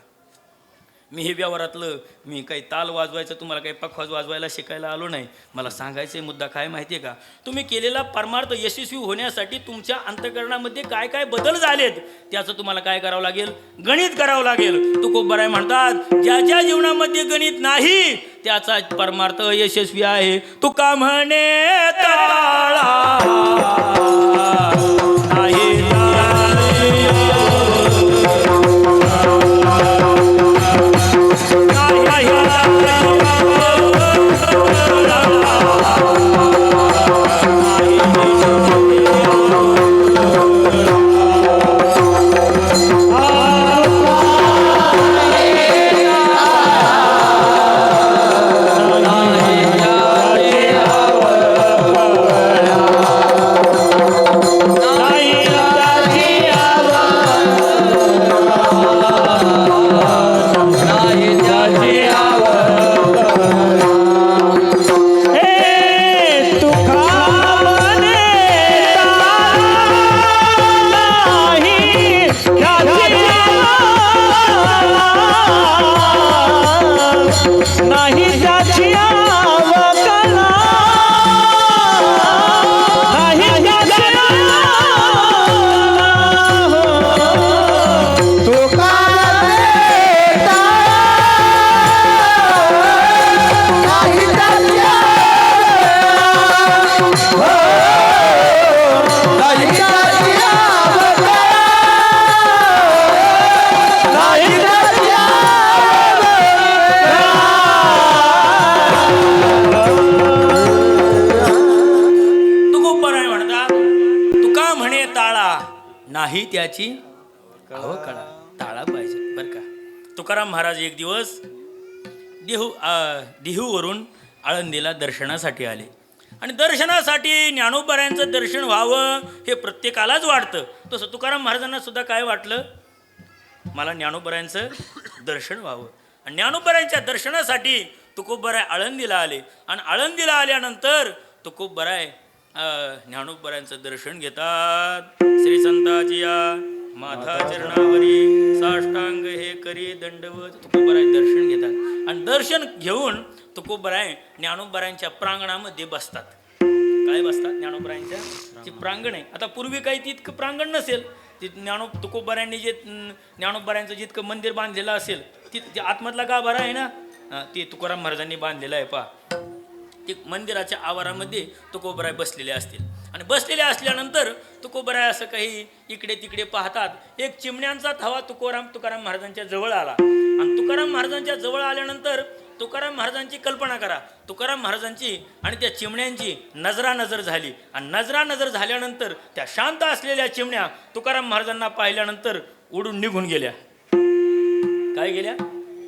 मी हे व्यवहारातलं मी काही ताल वाजवायचं तुम्हाला काही पखवाज वाजवायला शिकायला आलो नाही. मला सांगायचा मुद्दा काय माहिती आहे का, तुम्ही केलेला परमार्थ यशस्वी होण्यासाठी तुमच्या अंतःकरणामध्ये काय काय बदल झालेत त्याचं तुम्हाला काय करावं लागेल, गणित करावं लागेल. तुकोबराय म्हणतात ज्याच्या जीवनामध्ये गणित नाही त्याचा परमार्थ यशस्वी आहे. तुका म्हणे ताळा नाही नाही त्याची कळा ताळा पाहिजे बरं का. तुकाराम महाराज एक दिवस देहूवरून आळंदीला दर्शनासाठी आले आणि दर्शनासाठी ज्ञानोबारायांचं दर्शन व्हावं हे प्रत्येकालाच वाटतं. तसं तुकाराम महाराजांना सुद्धा काय वाटलं, मला ज्ञानोबारायांचं दर्शन व्हावं. आणि ज्ञानोबारायांच्या दर्शनासाठी तुकोबराय आळंदीला आले आणि आळंदीला आल्यानंतर तुकोबराय ज्ञानोबारायांचं दर्शन घेतात. श्री संताची या माथा चरणावरी साष्टांग हे करी दंडवत तुकोबराय दर्शन घेतात आणि दर्शन घेऊन तुकोबराय ज्ञानोबारायांच्या प्रांगणामध्ये बसतात. काय बसतात, ज्ञानोबारायांच्या जे प्रांगण आहे. आता पूर्वी काही तितकं प्रांगण नसेल, ते तुकोबरायांनी जे ज्ञानोबारायांचं जितकं मंदिर बांधलेलं असेल ते आतमधला गाभारा आहे ना, ते तुकाराम महाराजांनी बांधलेलं आहे. पहा, ते मंदिराच्या आवारामध्ये तुकोबराय बसलेले असतील आणि बसलेले असल्यानंतर तुकोबराय असं काही इकडे तिकडे पाहतात. एक चिमण्यांचा थवा तुकाराम महाराजांच्या जवळ आला आणि तुकाराम महाराजांच्या जवळ आल्यानंतर तुकाराम महाराजांची कल्पना करा, तुकाराम महाराजांची आणि त्या चिमण्यांची नजरानजर झाली आणि नजरानजर झाल्यानंतर त्या शांत असलेल्या चिमण्या तुकाराम महाराजांना पाहिल्यानंतर उडून निघून गेल्या. काय गेल्या,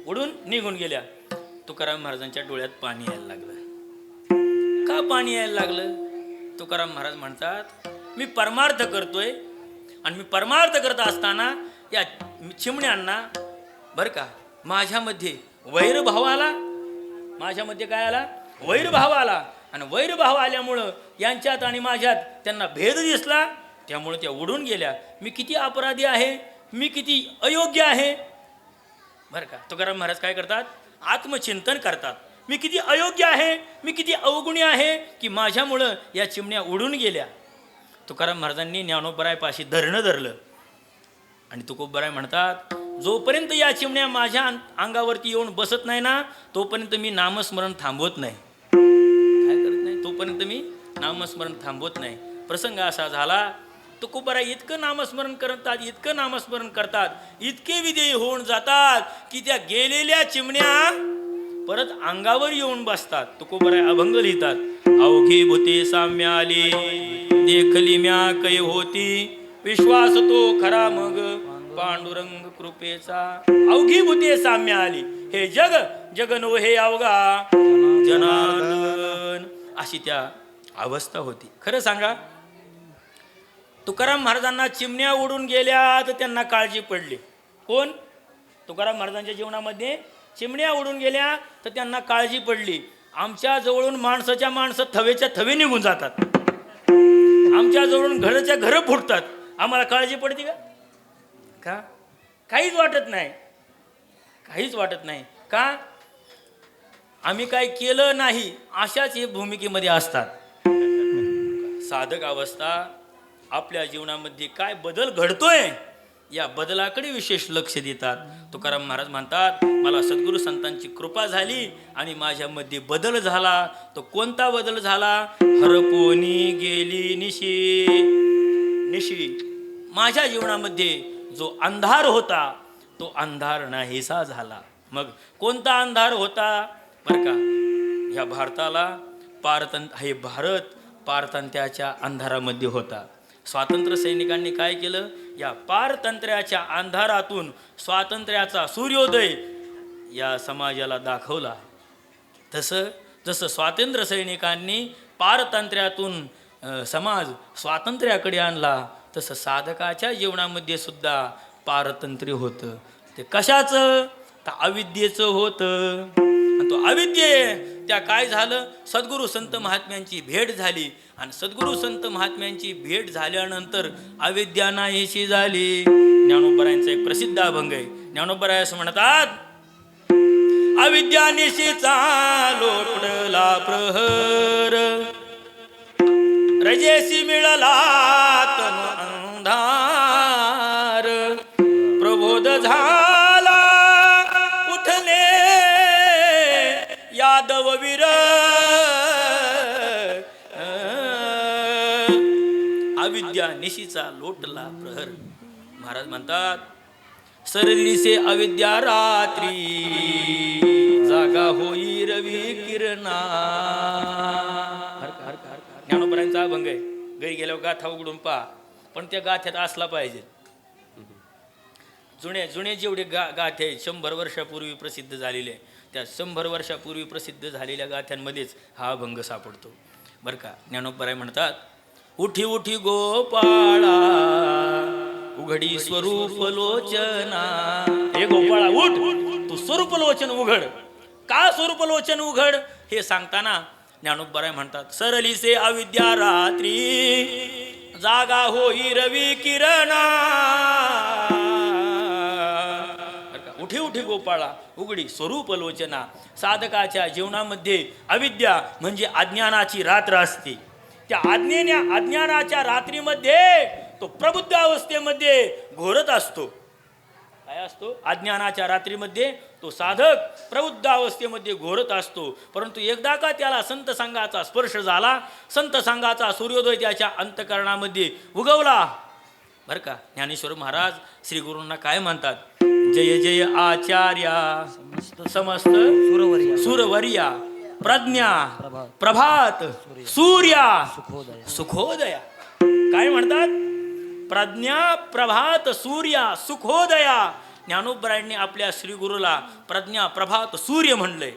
उडून निघून गेल्या. तुकाराम महाराजांच्या डोळ्यात पाणी यायला लागलं. का पाणी यायला लागलं? तुकाराम महाराज म्हणतात मी परमार्थ करतोय आणि मी परमार्थ करत असताना या चिमण्यांना बरं का माझ्यामध्ये वैरभाव आला. माझ्यामध्ये काय आला, वैरभाव आला आणि वैरभाव आल्यामुळं यांच्यात आणि माझ्यात त्यांना भेद दिसला, त्यामुळे त्या उडून गेल्या. मी किती अपराधी आहे, मी किती अयोग्य आहे. बरं का, तुकाराम महाराज काय करतात, आत्मचिंतन करतात. मी किती अयोग्य आहे, मी किती अवगुणी आहे की माझ्यामुळं या चिमण्या उडून गेल्या. तुकाराम महाराजांनी ज्ञानोबारायपाशी धरणं धरलं आणि तुकोबराय म्हणतात जोपर्यंत या चिमण्या माझ्या अंगावरती येऊन बसत नाही ना तोपर्यंत मी नामस्मरण थांबवत नाही. काय करत नाही, तोपर्यंत मी नामस्मरण थांबवत नाही. प्रसंग असा झाला, तुकोबराय इतकं नामस्मरण करतात, इतकं नामस्मरण करतात, इतके विधेय होऊन जातात की त्या गेलेल्या चिमण्या परत अंगावर येऊन बसतात. तुकोबराय अभंग लिहितात, अवघी भूते साम्य आली देखली म्या कै होती विश्वास तो खरा मग पांडुरंग कृपेचा. अवघी भूते साम्य आली, हे जग जगनो हे अवघा जनार्दन, अशी त्या अवस्था होती. खरं सांगा, तुकाराम महाराजांना चिमण्या उडून गेल्या तर त्यांना काळजी पडली. कोण? तुकाराम महाराजांच्या जीवनामध्ये चिमण्या उडून गेल्या तर त्यांना काळजी पडली. आमच्या जवळून माणसं थवेच्या थवे निघून जातात, आमच्या जवळून घराच्या घरं फुटतात, आम्हाला काळजी पडते का? का काहीच वाटत नाही, काहीच वाटत नाही. का? आम्ही काय केलं नाही अशाच हे भूमिकेमध्ये असतात. साधक अवस्था आपल्या जीवनामध्ये काय बदल घडतोय या बदलाकडे विशेष लक्ष देतात. तुकाराम महाराज म्हणतात, मला सद्गुरू संतांची कृपा झाली आणि माझ्यामध्ये बदल झाला. तो कोणता बदल झाला? हरपोनी गेली निशी. निशी माझ्या जीवनामध्ये जो अंधार होता तो अंधार नाहीसा झाला. मग कोणता अंधार होता? बरं का, ह्या भारताला हे भारत पारतंत्र्याच्या अंधारामध्ये होता. स्वातंत्र्य सैनिकांनी काय केलं? या पारतंत्र्याच्या अंधारातून स्वातंत्र्याचा सूर्योदय या समाजाला दाखवला. जसं स्वातंत्र्य सैनिकांनी पारतंत्र्यातून समाज स्वातंत्र्याकडे आणला, तसं साधकाच्या जीवनामध्ये सुद्धा पारतंत्र्य होतं. ते कशाचं? तर अविद्येचं होतं. आणि तो अविद्ये त्या काय झालं? सद्गुरू संत महात्म्यांची भेट झाली आणि सद्गुरू संत महात्म्यांची भेट झाल्यानंतर अविद्या नाहीशी झाली. ज्ञानोबरायांचा एक प्रसिद्ध अभंग आहे. ज्ञानोबराय असं म्हणतात, अविद्या निशीचा लोटला प्रहर, रजेसी मिळाला तन अंधार, प्रबोध झाला उठले यादव वीर. अविद्या निशीचा लोटला प्रहर. महाराज म्हणतात, सरलीसे अविद्या रात्री, जागा होई रवी किरणा. ज्ञानोबरांचा अभंग आहे. घरी गेल्यावर गाथा उघडून पहा, पण त्या गाथ्यात असला पाहिजे. जुने जेवढे गाथे 100 वर्षापूर्वी प्रसिद्ध झालेले, त्या 100 वर्षापूर्वी प्रसिद्ध झालेल्या गाथ्यांमध्येच हा अभंग सापडतो. बरं का, ज्ञानोबराय म्हणतात, उठी उठी गोपाळा उघडी स्वरूप लोचना. हे गोपाळा उठ, तू स्वरूप लोचन उघड. का स्वरूप लोचन उघड? हे सांगताना ज्ञानोबराय म्हणतात, सरलीसे अविद्या रात्री, जागा होई रवी किरणा. उठी उठी गोपाळा उघडी स्वरूप लोचना. साधकाच्या जीवनामध्ये अविद्या म्हणजे अज्ञानाची रात्र असते. त्या अज्ञानाच्या रात्रीमध्ये तो प्रबुद्ध अवस्थेमध्ये घोरत असतो. काय असतो? अज्ञानाच्या रात्रीमध्ये तो साधक प्रबुद्ध अवस्थेमध्ये घोरत असतो. परंतु एकदा का त्याला संत संघाचा स्पर्श झाला, संत संघाचा सूर्योदय त्याच्या अंतःकरणामध्ये उगवला. बरं का, ज्ञानेश्वर महाराज श्री गुरूंना काय म्हणतात? जय जय आचार्या समस्त सुरवर्या, प्रज्ञा प्रभात सूर्या सुखोदया. काय म्हणतात? प्रज्ञा प्रभात सूर्या सुखोदया. ज्ञानोबरायांनी आपल्या श्री गुरुला प्रज्ञा प्रभात सूर्य म्हणलंय.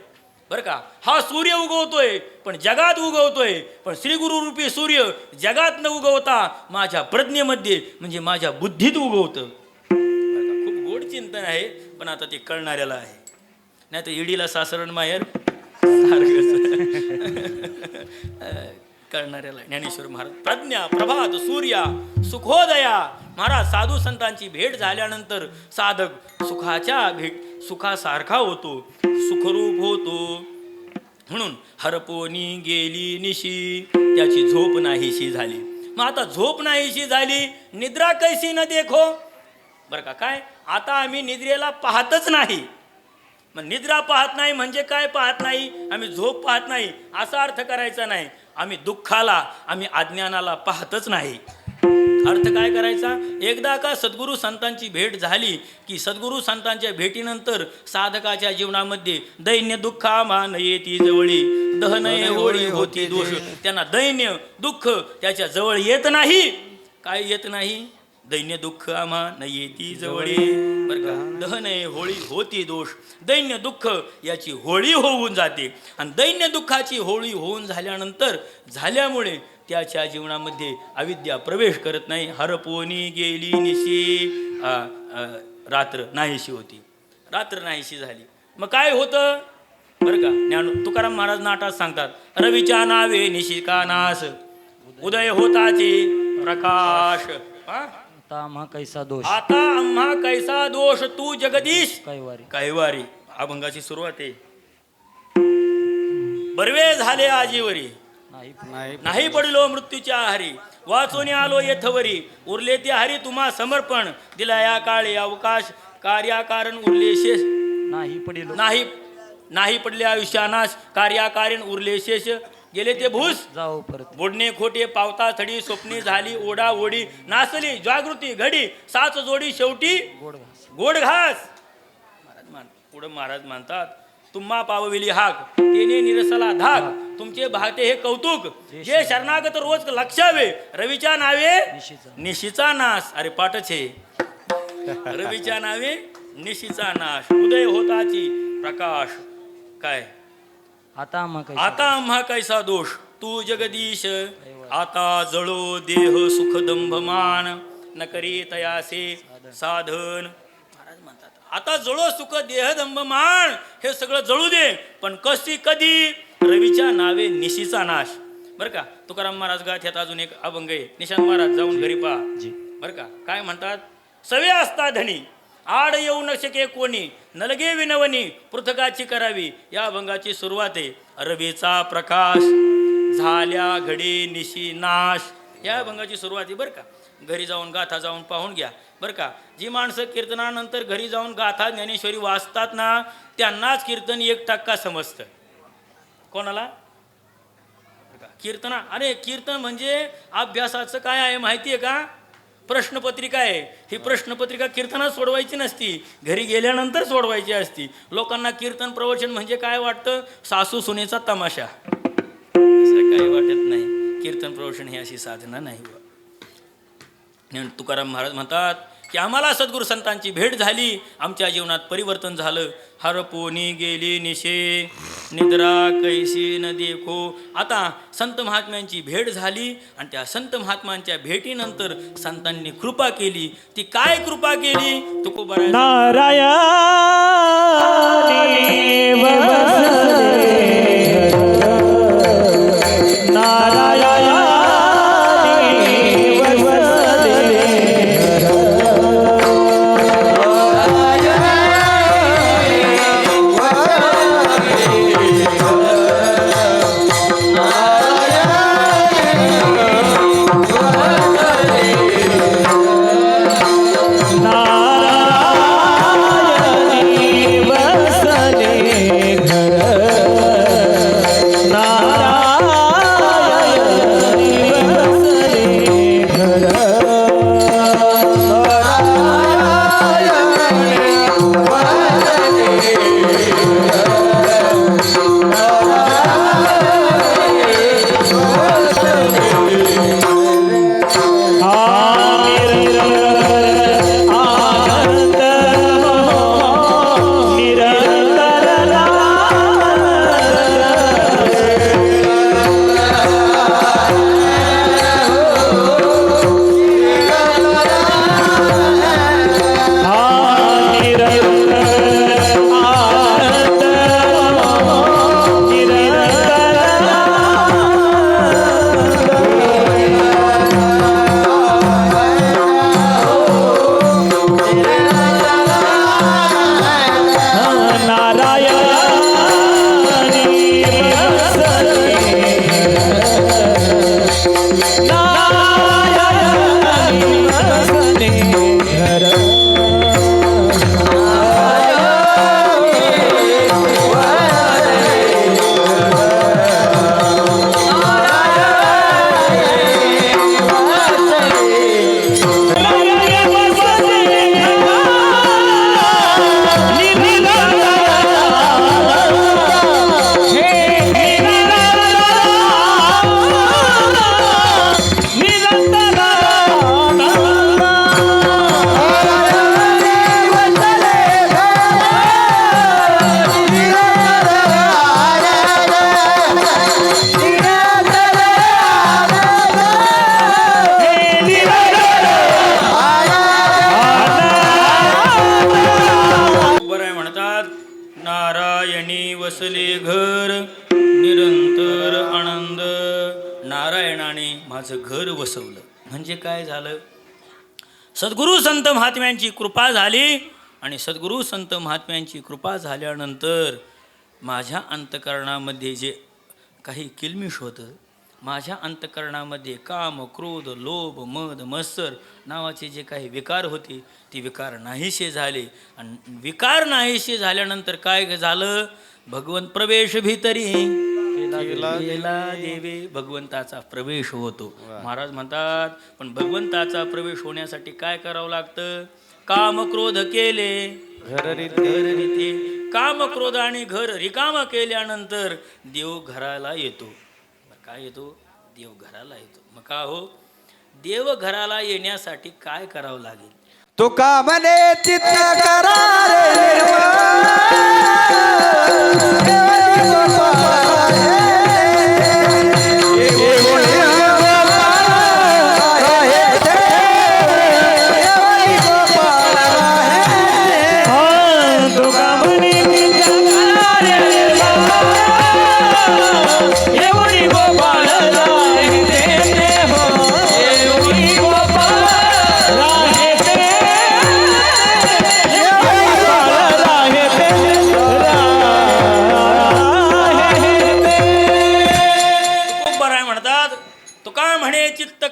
बरं का, हा सूर्य उगवतोय पण जगात उगवतोय, पण श्री गुरु रूपी सूर्य जगात न उगवता माझ्या प्रज्ञेमध्ये म्हणजे माझ्या बुद्धीत उगवतं. खूप गोड चिंतन आहे, पण आता ते कळणाऱ्याला आहे. नाही तर ईडीला सासरण माहेर कळणाऱ्याला. ज्ञानेश्वर महाराज प्रज्ञा प्रभात सूर्या सुखोदया. महाराज साधू संतांची भेट झाल्यानंतर साधक सुखासारखा होतो, सुखरूप होतो. म्हणून हरपोनी गेली निशी, त्याची झोप नाहीशी झाली. मग आता झोप नाहीशी झाली, निद्रा कैसी न देखो. बरं का, काय आता आम्ही निद्रेला पाहतच नाही. मग निद्रा पाहत नाही म्हणजे काय पाहत नाही? आम्ही झोप पाहत नाही असा अर्थ करायचा नाही. आम्ही दुःखाला, आम्ही अज्ञानाला पाहतच नाही. अर्थ काय करायचा? एकदा का सद्गुरू संतांची भेट झाली की सद्गुरू संतांच्या भेटीनंतर साधकाच्या जीवनामध्ये दैन्य दुःख आम्हाला येती जवळी, दहनय होळी होती दोष. त्यांना दैन्य दुःख त्याच्या जवळ येत नाही. काय येत नाही? दैन्य दुःख आम्हा न येती जवळी. बरं का, दहनय होळी होती दोष. दैन्य दुःख याची होळी होऊन जाते आणि दैन्य दुःखाची होळी होऊन झाल्यामुळे त्याच्या जीवनामध्ये अविद्या प्रवेश करत नाही. हरपोनी गेली निशी, रात्र नाहीशी होती, रात्र नाहीशी झाली. मग काय होतं? बरं का, तुकाराम महाराज नाटात सांगतात, रवीच्या नावे निशिका नास, उदय होताची प्रकाश. आता आम्हा कैसा दोष आता आम्हा कैसा दोष तू जगदीश कैवारी कैवारी. अभंगाची सुरुवात आहे. बर्वे झाले आजीवरी नाही पडलो मृत्यूच्या आहारी. वाचून आलो येथवरी उरले ते हरी तुम्हा समर्पण. दिला या काळी अवकाश कार्याकारण उरले शेष नाही पडले आयुष्यानाश. कार्याकारण उरले शेष गेले ते भूस जाऊ परत. बोडणे खोटे पावता थडी स्वप्ने झाली ओढा ओढी. नाचली जागृती घडी साच जोडी शेवटी गोड घास. पुढे महाराज म्हणतात तुम्हा पावविली हाक तेने निरसला धाक. तुमचे भागते हे कौतुक जे शरणागत रोज लक्षावे. रवीच्या नावे निशीचा नाश. अरे पाठच हे रवीच्या नावे निशीचा नाश. उदय होताची प्रकाश. काय आता आम्हा कैसा दोष तू जगदीश. आता जळो देह सुखदंभमान न करी तयासे साधन. महाराज म्हणतात आता जळो सुख देहदंभमान हे सगळं जळू दे पण कशी कधी. रवीच्या नावे निशीचा नाश. बरं का तुकाराम महाराज गात ह्यात अजून एक अभंग आहे. निशांत महाराज जाऊन घरी पहा बरं का. काय म्हणतात सवे असता धनी आड येऊ न शके कोणी नलगे विनवणी पृथकाची करावी. या अभंगाची सुरुवात आहे. रवीचा प्रकाश झाल्या घडी निशी नाश. या अभंगाची सुरुवात आहे बरं का. घरी जाऊन गाथा जाऊन पाहून घ्या बरं का. जी माणसं कीर्तनानंतर घरी जाऊन गाथा ज्ञानेश्वरी वाचतात ना त्यांनाच कीर्तन 1% समजतं. कोणाला कीर्तना. अरे कीर्तन म्हणजे अभ्यासाचं काय आहे माहिती आहे का. प्रश्नपत्रिका आहे. ही प्रश्नपत्रिका कीर्तनात सोडवायची नसती घरी गेल्यानंतर सोडवायची असती. लोकांना कीर्तन प्रवचन म्हणजे काय वाटतं सासू सुनेचा तमाशा. असं काही वाटत नाही. कीर्तन प्रवचन ही अशी साधना नाही. तुकाराम महाराज म्हणतात की आम्हाला सद्गुरू संतांची भेट झाली आमच्या जीवनात परिवर्तन झालं. हरपोनी गेली निशे निद्रा कैसी न देखो. आता संत महात्म्यांची भेट झाली आणि त्या संत महात्म्यांच्या भेटीनंतर संतांनी कृपा केली. ती काय कृपा केली तुकोबा नारायण वसले घर निरंतर आनंद. नारायणाने माझं घर वसवलं म्हणजे काय झालं. सद्गुरू संत महात्म्यांची कृपा झाली आणि सद्गुरू संत महात्म्यांची कृपा झाल्यानंतर माझ्या अंतकरणामध्ये जे काही किलमिष होतं, माझ्या अंतकरणामध्ये काम, क्रोध, लोभ, मद, मत्सर नावाचे जे काही विकार होते ते विकार नाहीसे झाले. आणि विकार नाहीसे झाल्यानंतर काय झालं? भगवंत प्रवेश भीतरी केला देवे, भगवंताचा प्रवेश होतो. महाराज म्हणतात पण भगवंताचा प्रवेश होण्यासाठी काय करावं लागतं? काम क्रोध केले घर रीते, काम क्रोध आणि घर रिकाम केल्यानंतर देव घराला येतो. काय येतो? देव घराला येतो. मग का हो? देव घराला येण्यासाठी काय करावं लागेल? तो कामने चित्त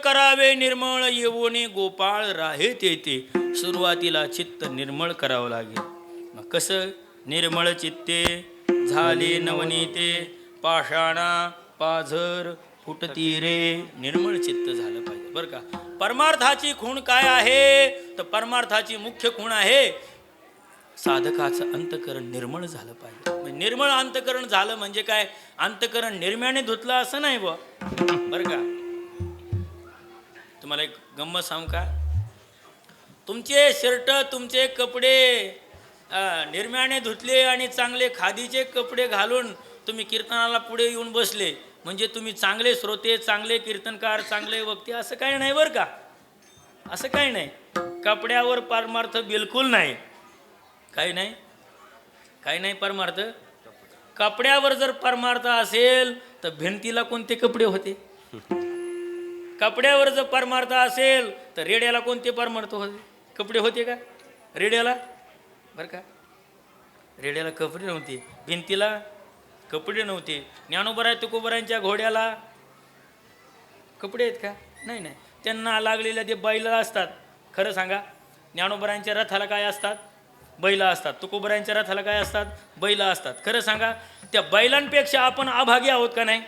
करारे निर्मळ येवोने गोपाळ राहे तेथे. सुरुवातीला चित्त निर्मळ करावं लागेल. मग कसं? निर्मळ चित्ते झाले नवनीते, पाषाणा पाझर फुटती रे. निर्मळ चित्त झालं पाहिजे बरं का. परमार्थाची खूण काय आहे? तर परमार्थाची मुख्य खूण आहे साधकाचं अंतकरण निर्मळ झालं पाहिजे. निर्मळ अंतकरण झालं म्हणजे काय? अंतकरण निर्म्याने धुतलं असं नाही बरं का. तुम्हाला एक गंमत सांगू का? तुमचे शर्ट, तुमचे कपडे निर्म्याने धुतले आणि चांगले खादीचे कपडे घालून तुम्ही कीर्तनाला पुढे येऊन बसले म्हणजे तुम्ही चांगले श्रोते, चांगले कीर्तनकार, चांगले वक्ते असं काही नाही बरं का. असं काही नाही. कपड्यावर परमार्थ बिलकुल नाही. काही नाही, काही नाही परमार्थ. कपड्यावर जर परमार्थ असेल तर भिंतीला कोणते कपडे होते? कपड्यावर जर परमार्थ असेल तर रेड्याला कोणते परमार्थ होते? कपडे होते का रेड्याला? बरं का, रेड्याला कपडे नव्हते, भिंतीला कपडे नव्हते. ज्ञानोबराय तुकोबरायांच्या घोड्याला कपडे आहेत का? नाही नाही. त्यांना लागलेल्या ते बैल असतात. खरं सांगा, ज्ञानोबरायांच्या रथाला काय असतात? बैल असतात. तुकोबरायांच्या रथाला काय असतात? बैल असतात. खरं सांगा, त्या बैलांपेक्षा आपण अभागी आहोत का नाही?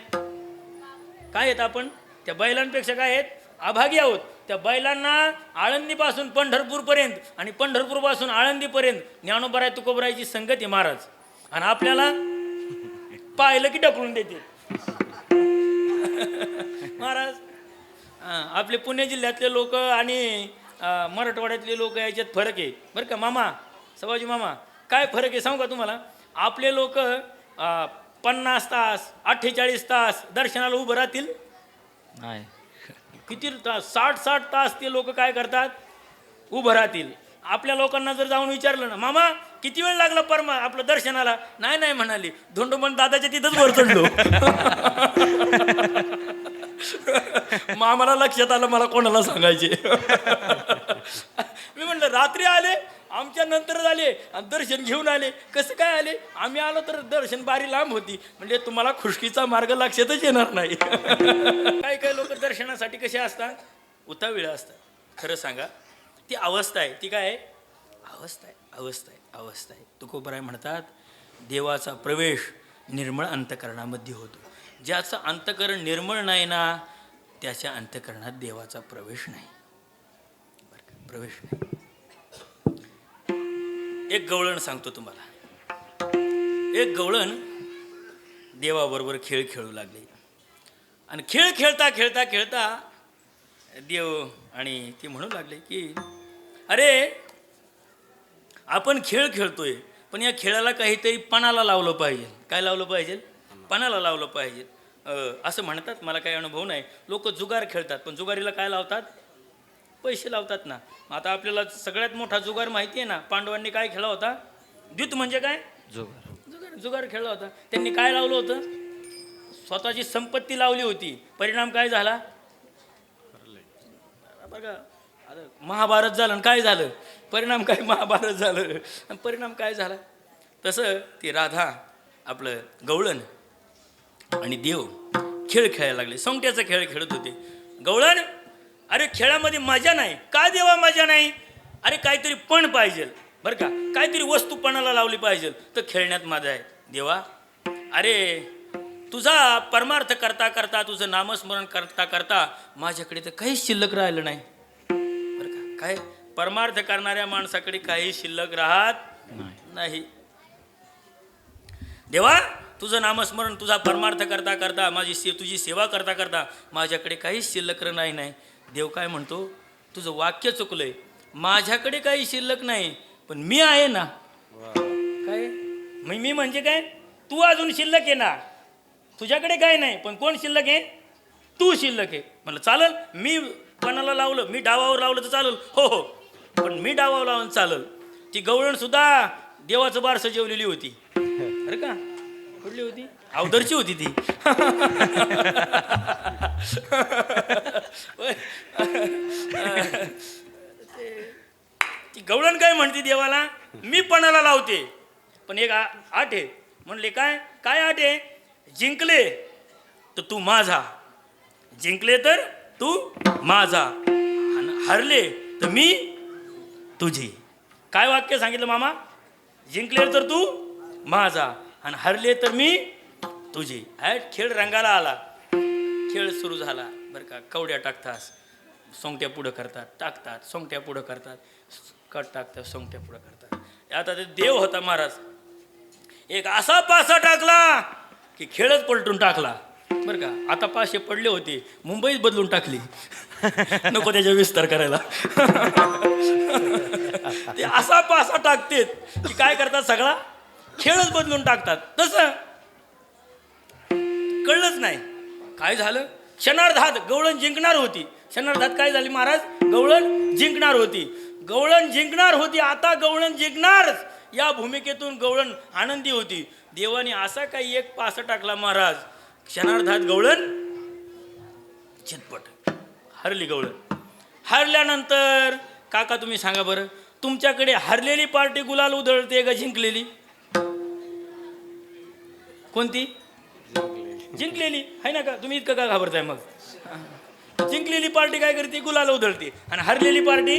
काय आहेत आपण? त्या बैलांपेक्षा काय आहेत? अभागी आहोत. त्या बैलांना आळंदीपासून पंढरपूरपर्यंत आणि पंढरपूरपासून आळंदीपर्यंत ज्ञानोबराय तुकोबरायची संगत आहे महाराज. आणि आपल्याला पाहिलं की ढकलून देते महाराज. आपले पुणे जिल्ह्यातले लोक आणि मराठवाड्यातले लोक याच्यात फरक आहे बरं का. मामा, सवाजी मामा, काय फरक आहे सांगू का तुम्हाला? आपले लोक 50 तास 48 तास दर्शनाला उभं राहतील. नाही, किती तास? 60 तास ते लोक काय करतात? उभं राहतील. आपल्या लोकांना जर जाऊन विचारलं ना, मामा किती वेळ लागला आपलं दर्शनाला? नाही नाही म्हणाली. धोंडोबन दादाच्या तिथंच वर चढलो. मामाला लक्षात आलं मला कोणाला सांगायचे. मी म्हणलं रात्री आले, आमच्या नंतर झाले आणि दर्शन घेऊन आले. कसं काय आले? आम्ही आलो तर दर्शन बारी लांब होती. म्हणजे तुम्हाला खुशकीचा मार्ग लक्षातच येणार नाही. काही काही लोक दर्शनासाठी कसे असतात? उतावीळ असतात. खरं सांगा, ती अवस्था आहे. ती काय आहे? अवस्था आहे, अवस्था आहे, अवस्था आहे. तुकोबराय म्हणतात देवाचा प्रवेश निर्मळ अंतकरणामध्ये होतो. ज्याचं अंतकरण निर्मळ नाही ना, त्याच्या अंतकरणात देवाचा प्रवेश नाही. बरं का, प्रवेश नाही. एक गवळण सांगतो तुम्हाला. एक गवळण देवाबरोबर खेळ खेळू लागले आणि खेळ खेळता खेळता खेळता देव आणि ते म्हणू लागले की अरे आपण खेळ खेळतोय पण या खेळाला काहीतरी पणाला लावलं पाहिजे. काय लावलं पाहिजे? पणाला लावलं पाहिजे. असं म्हणतात. मला काही अनुभव नाही. लोक जुगार खेळतात पण जुगारीला काय लावतात? पैसे लावतात ना. आता आपल्याला सगळ्यात मोठा जुगार माहिती आहे ना. पांडवांनी काय खेळला होता? द्यूत म्हणजे काय? जुगार. जुगार खेळला होता. त्यांनी काय लावलं होतं? स्वतःची संपत्ती लावली होती. परिणाम काय झाला? बघा, आता महाभारत झालं आणि काय झालं, परिणाम काय, महाभारत झालं आणि परिणाम काय झाला. तसं ती राधा आपलं गवळण आणि देव खेळ खेळायला लागले, सोंगट्याचा खेळ खेळत होते. गवळण, अरे खेळामध्ये मजा नाही का देवा, मजा नाही, अरे काहीतरी पण पाहिजे बरं का, काहीतरी वस्तू पणाला लावली पाहिजे तर खेळण्यात मजा आहे. देवा, अरे तुझा परमार्थ करता करता, तुझं नामस्मरण करता करता माझ्याकडे तर काहीच शिल्लक राहिलं नाही बरं का. काय परमार्थ करणाऱ्या माणसाकडे काही शिल्लक राहत नाही. देवा, तुझं नामस्मरण, तुझा परमार्थ करता करता, तुझी सेवा करता करता माझ्याकडे काहीच शिल्लक नाही. देव काय म्हणतो, तुझं वाक्य चुकलंय, माझ्याकडे काही शिल्लक नाही पण मी आहे ना. काय मी म्हणजे काय, तू अजून शिल्लक आहे ना, तुझ्याकडे काय नाही पण कोण शिल्लक आहे, तू शिल्लक आहे. म्हणलं चालल, मी कोणाला लावलं, मी डावावर लावलं तर चालल, हो हो, पण मी डावावर लावून चालल. ती गवळण सुद्धा देवाचं बारसं जेवलेली होती बरं का, कुठली होती, अवदरची होती ती. ती गवळण काय म्हणते देवाला, मी पणाला लावते पण एक आठ आहे. म्हणले काय काय आठ आहे, जिंकले तर तू माझा, जिंकले तर तू माझा आणि हरले तर मी तुझी. काय वाक्य सांगितलं मामा, जिंकले तर तू माझा आणि हरले तर मी तुझी. खेळ रंगाला आला, खेळ सुरू झाला बरं का. कवड्या टाकतात, सोंगट्या पुढं करतात, टाकतात, सोंगट्या पुढं करतात, कट टाकतात, सोंगट्या पुढं करतात. आता ते देव होता महाराज, एक असा पासा टाकला की खेळच पलटून टाकला बरं का. आता पाचशे पडले होते, मुंबईच बदलून टाकली, नको त्याचा विस्तार करायला. ते असा पासा टाकतेत की काय करतात, सगळा खेळच बदलून टाकतात. तसं कळलंच नाही काय झालं. क्षणार्धात गवळण जिंकणार होती, क्षणार्धात काय झाली महाराज, गवळण जिंकणार होती, गवळण जिंकणार होती. आता गवळण जिंकणारच या भूमिकेतून गवळण आनंदी होती. देवाने असा काही एक पासा टाकला महाराज, क्षणार्धात गवळण चितपट हरली. गवळण हरल्यानंतर काका तुम्ही सांगा बरं, तुमच्याकडे हरलेली पार्टी गुलाल उधळते का जिंकलेली, कोणती, जिंकलेली आहे ना का. तुम्ही इतकं का घाबरताय मग, जिंकलेली पार्टी काय करते, गुलाल उधळते आणि हरलेली पार्टी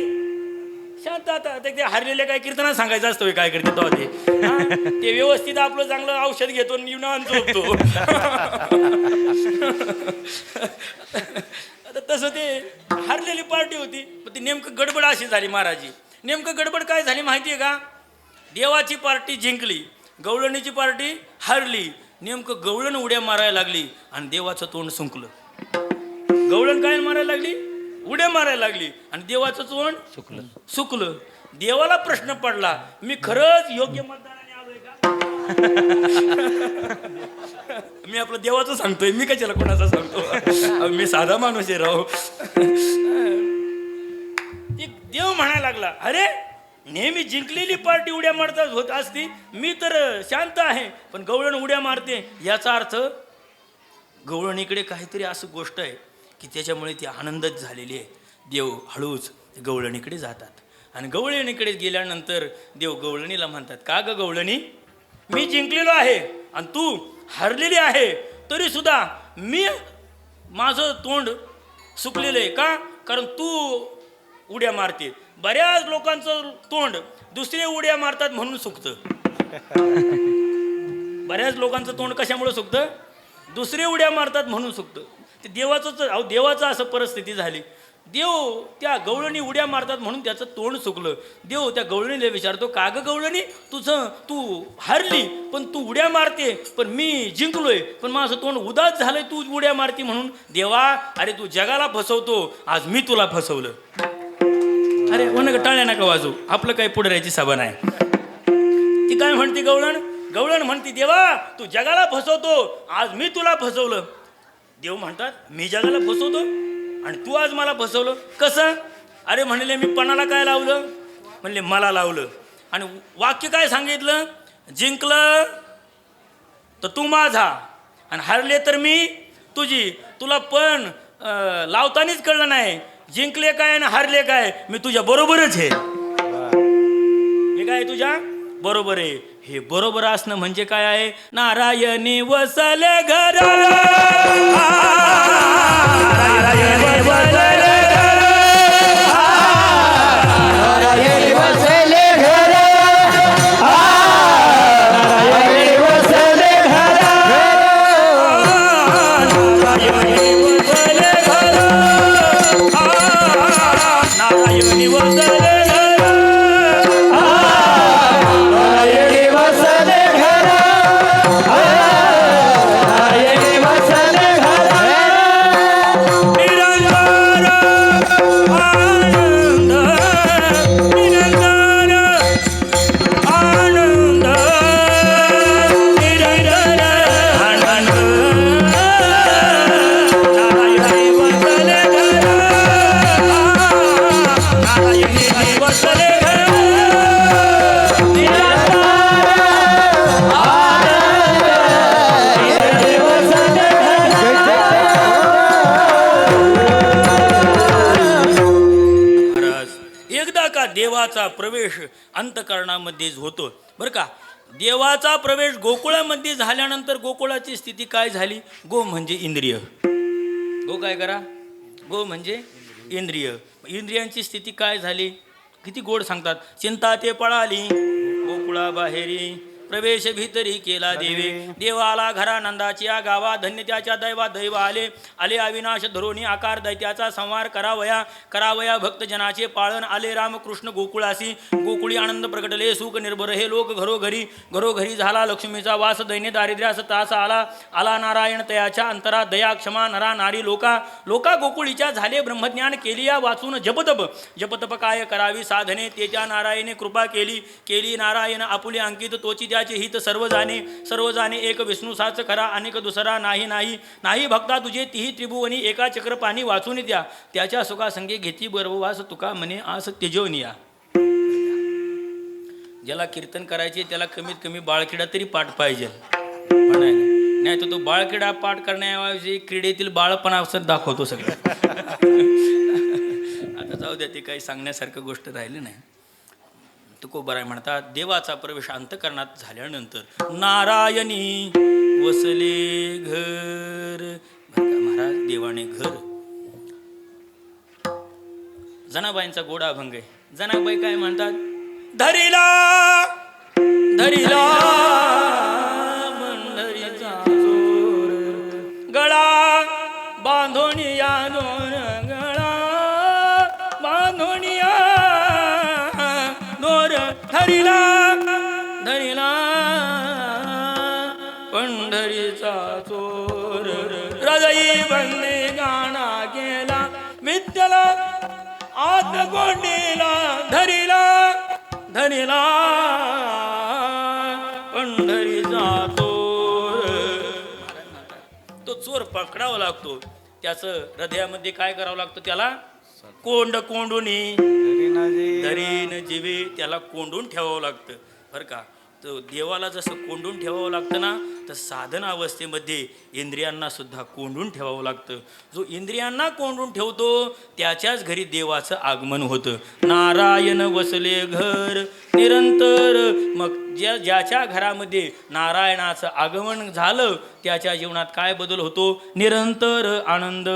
शांत. आता ते हरलेले काय कीर्तनात सांगायचं असतं काय करते तो ते व्यवस्थित आपलं चांगलं औषध घेतो निवडून झोपतो. आता तसं ते हरलेली पार्टी होती. पण ती नेमकं गडबड अशी झाली महाराजी, नेमकं गडबड काय झाली माहिती आहे का, देवाची पार्टी जिंकली, गवळणीची पार्टी हरली. नेमकं गवळण उड्या मारायला लागली आणि देवाचं तोंड सुंकलं. गवळण काय मारायला लागली, उड्या मारायला लागली आणि देवाचं तोंड सुकलं. देवाला प्रश्न पडला, मी खरंच योग्य मतदानाने आलोय का. मी आपलं देवाचं सांगतोय, मी कशाला कोणाचं सांगतो, मी साधा माणूस आहे राव. देव म्हणायला लागला, अरे नेहमी जिंकलेली पार्टी उड्या मारतात होत असती, मी तर शांत आहे पण गवळण उड्या मारते. याचा अर्थ गवळणीकडे काहीतरी असं गोष्ट आहे की त्याच्यामुळे ती आनंदच झालेली आहे. देव हळूच गवळणीकडे जातात आणि गवळणीकडे गेल्यानंतर देव गवळणीला म्हणतात, का ग गवळणी, मी जिंकलेलो आहे आणि तू हरलेली आहे, तरी सुद्धा मी माझं तोंड सुकलेलं आहे का, कारण तू उड्या मारते. बऱ्याच लोकांचं तोंड दुसरे उड्या मारतात म्हणून सुकतं. बऱ्याच लोकांचं तोंड कशामुळे सुकतं, दुसरे उड्या मारतात म्हणून सुकतं. ते देवाचं असं परिस्थिती झाली. देव त्या गवळणी उड्या मारतात म्हणून त्याचं तोंड सुकलं. देव त्या गवळणीला विचारतो, का ग गवळणी, तू हरली पण तू उड्या मारते, पण मी जिंकलोय पण माझं तोंड उदास झालंय तू उड्या मारते म्हणून. देवा, अरे तू जगाला फसवतो, आज मी तुला फसवलं. अरे टाळ्या नका वाजू, आपलं काही पुढे राहायची सभा नाही. ती काय म्हणते गवळण म्हणते, देवा तू जगाला फसवतो, आज मी तुला फसवलं. देव म्हणतात, मी जगाला फसवतो आणि तू आज मला फसवलं कसं. अरे म्हणले, मी पणाला काय लावलं, म्हणले मला लावलं. आणि वाक्य काय सांगितलं, जिंकलं तर तू माझा आणि हरले तर मी तुझी. तुला पण लावतानीच कळलं नाही, जिंकले काय आणि हारले काय मी तुझ्या बरोबरच आहे. मी काय तुझ्या बरोबर आहे. हे बरोबर असणं म्हणजे काय आहे? नारायणी वसले घर, नारायणी वसले घर, नारायणी वसले घर, नारायणी वसले घर, नारायणी वसले घर, नारायणी वसले घर. नारायणी वसले घर, नारायणी वसले घर. निरंतर आनंद, निरंतर आनंद, निरंतर आनंद. नारायणी वसले घर, नारायणी वसले घर. महाराज, एकदा का देवाचा प्रवेश अंतःकरणामध्येच होतो बरं का. देवाचा प्रवेश गोकुळामध्ये झाल्यानंतर गोकुळाची स्थिती काय झाली? गो म्हणजे इंद्रिय. गो काय करा? गो म्हणजे इंद्रिय. इंद्रियांची स्थिती काय झाली? किती गोड सांगतात. चिंता ते पळाली गोकुळा बाहेरी, प्रवेश भीतरी केला देवे. देवाला घरा नंदाची या गावा, धन्य त्याच्या दैवा दैव आले. आले अविनाश धरोणी आकार, दैत्याचा संहार करावया. करावया भक्तजनाचे पाळन. आले रामकृष्ण गोकुळासी, गोकुळी आनंद प्रगटले सुख निर्भर हे लोक घरोघरी. घरोघरी झाला लक्ष्मीचा वास, दैन्य दारिद्र्यास तास आला. आला नारायण तयाच्या अंतरा, दया क्षमा नरा नारी लोका. लोका गोकुळीच्या झाले ब्रह्मज्ञान, केली या वाचून जपतप. जपतप काय करावी साधने, तेच्या नारायणे कृपा केली. केली नारायण आपुले अंकित, तोची त्याचे हित सर्व जाणे. सर्व जाणे एक विष्णू साच खरा, अनेक दुसरा नाही नाही. नाही भक्ता तुझे तिही त्रिभुवनी, एका चक्र पाणी वाचून द्या. त्याच्या सुखासंगे घेती बर्ववास, तुका म्हणे आस तेजोनिया. ज्याला कीर्तन करायचे त्याला कमीत कमी बाळकिडा तरी पाठ पाहिजे, नाही तर तो बाळकिडा पाठ करण्याऐवजी क्रीडेतील बाळपणा असं दाखवतो सगळं. आता जाऊ द्या, ते काही सांगण्यासारखं गोष्ट राहिली नाही. तुकोबाराय म्हणतात, देवाचा प्रवेश अंतःकरणात झाल्यानंतर नारायणी वसले घर. बरं का महाराज, देवाने घर. जनाबाईंचा गोडा अभंग आहे. जनाबाई काय म्हणतात? धरिला धरिला पंढरीचा जोर, गळा बांधून या दोन, गळा बांधून या दोर. धरिला धरिला पंढरीचा चोर, हृदयी बंदे गाणा गेला. विद्याला आत गोंडीला, धरिला धरिला पंढरीचा चोर. तो चोर पकडावा लागतो. त्याचं हृदयामध्ये काय करावं लागतं? त्याला कोंड कोंडूनी धरीन जीवे, त्याला कोंडून ठेवावं लागतं बरं का. तर देवाला जसं कोंडून ठेवावं लागतं ना, तर साधना अवस्थेमध्ये इंद्रियांना सुद्धा कोंडून ठेवावं लागतं. जो इंद्रियांना कोंडून ठेवतो त्याच्याच घरी देवाचं आगमन होतं. नारायण वसले घर निरंतर. मग ज्याच्या घरामध्ये नारायणाचं आगमन झालं त्याच्या जीवनात काय बदल होतो? निरंतर आनंद.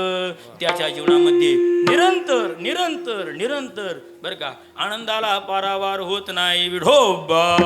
त्याच्या जीवनामध्ये निरंतर निरंतर निरंतर बरं का, आनंदाला पारावार होत नाही. विठोबा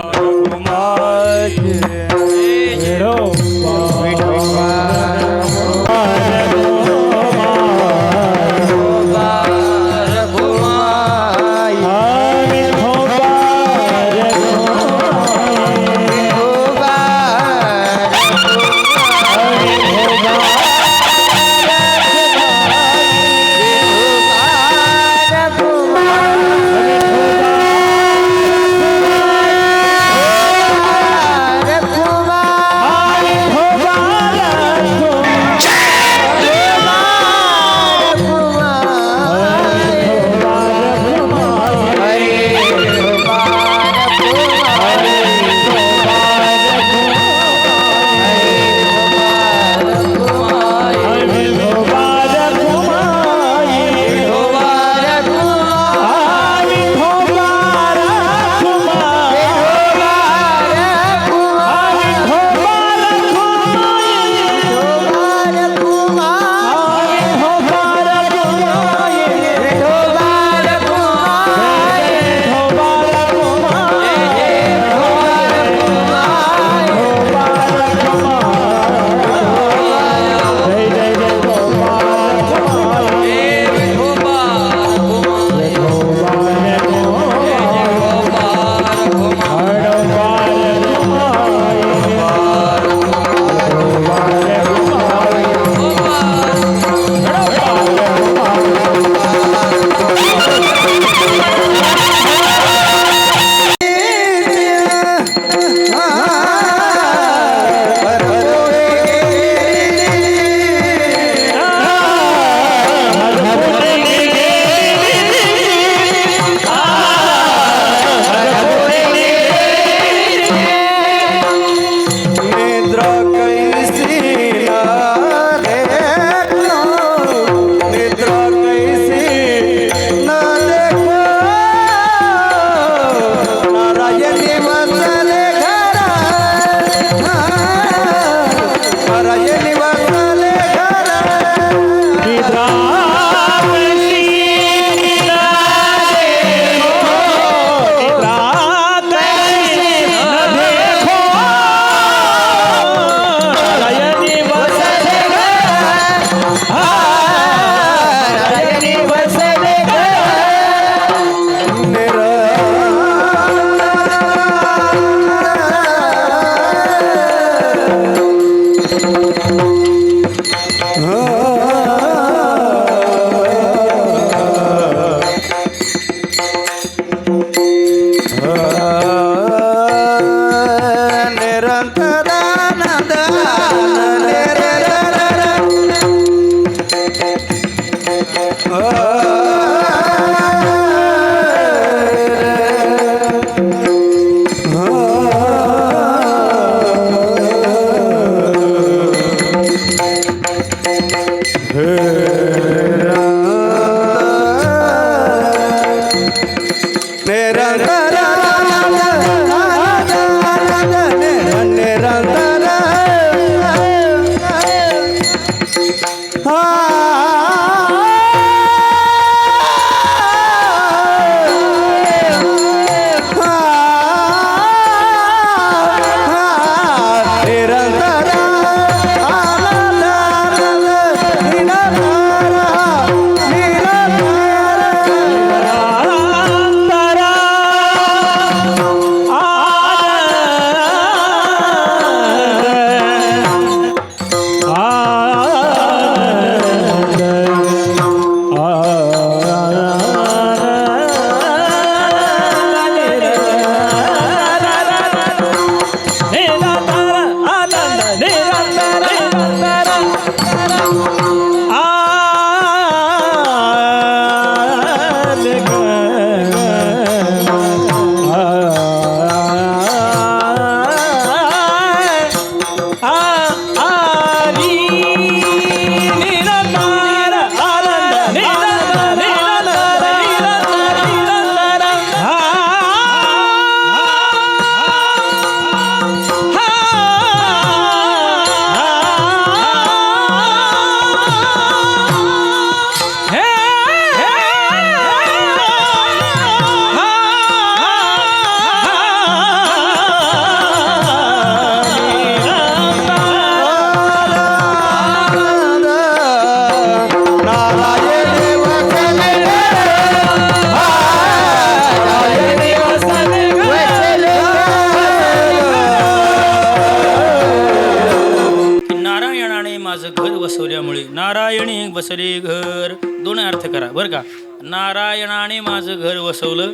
वसले घर, दोन अर्थ करा बरं का. नारायणाने माझं घर वसवलं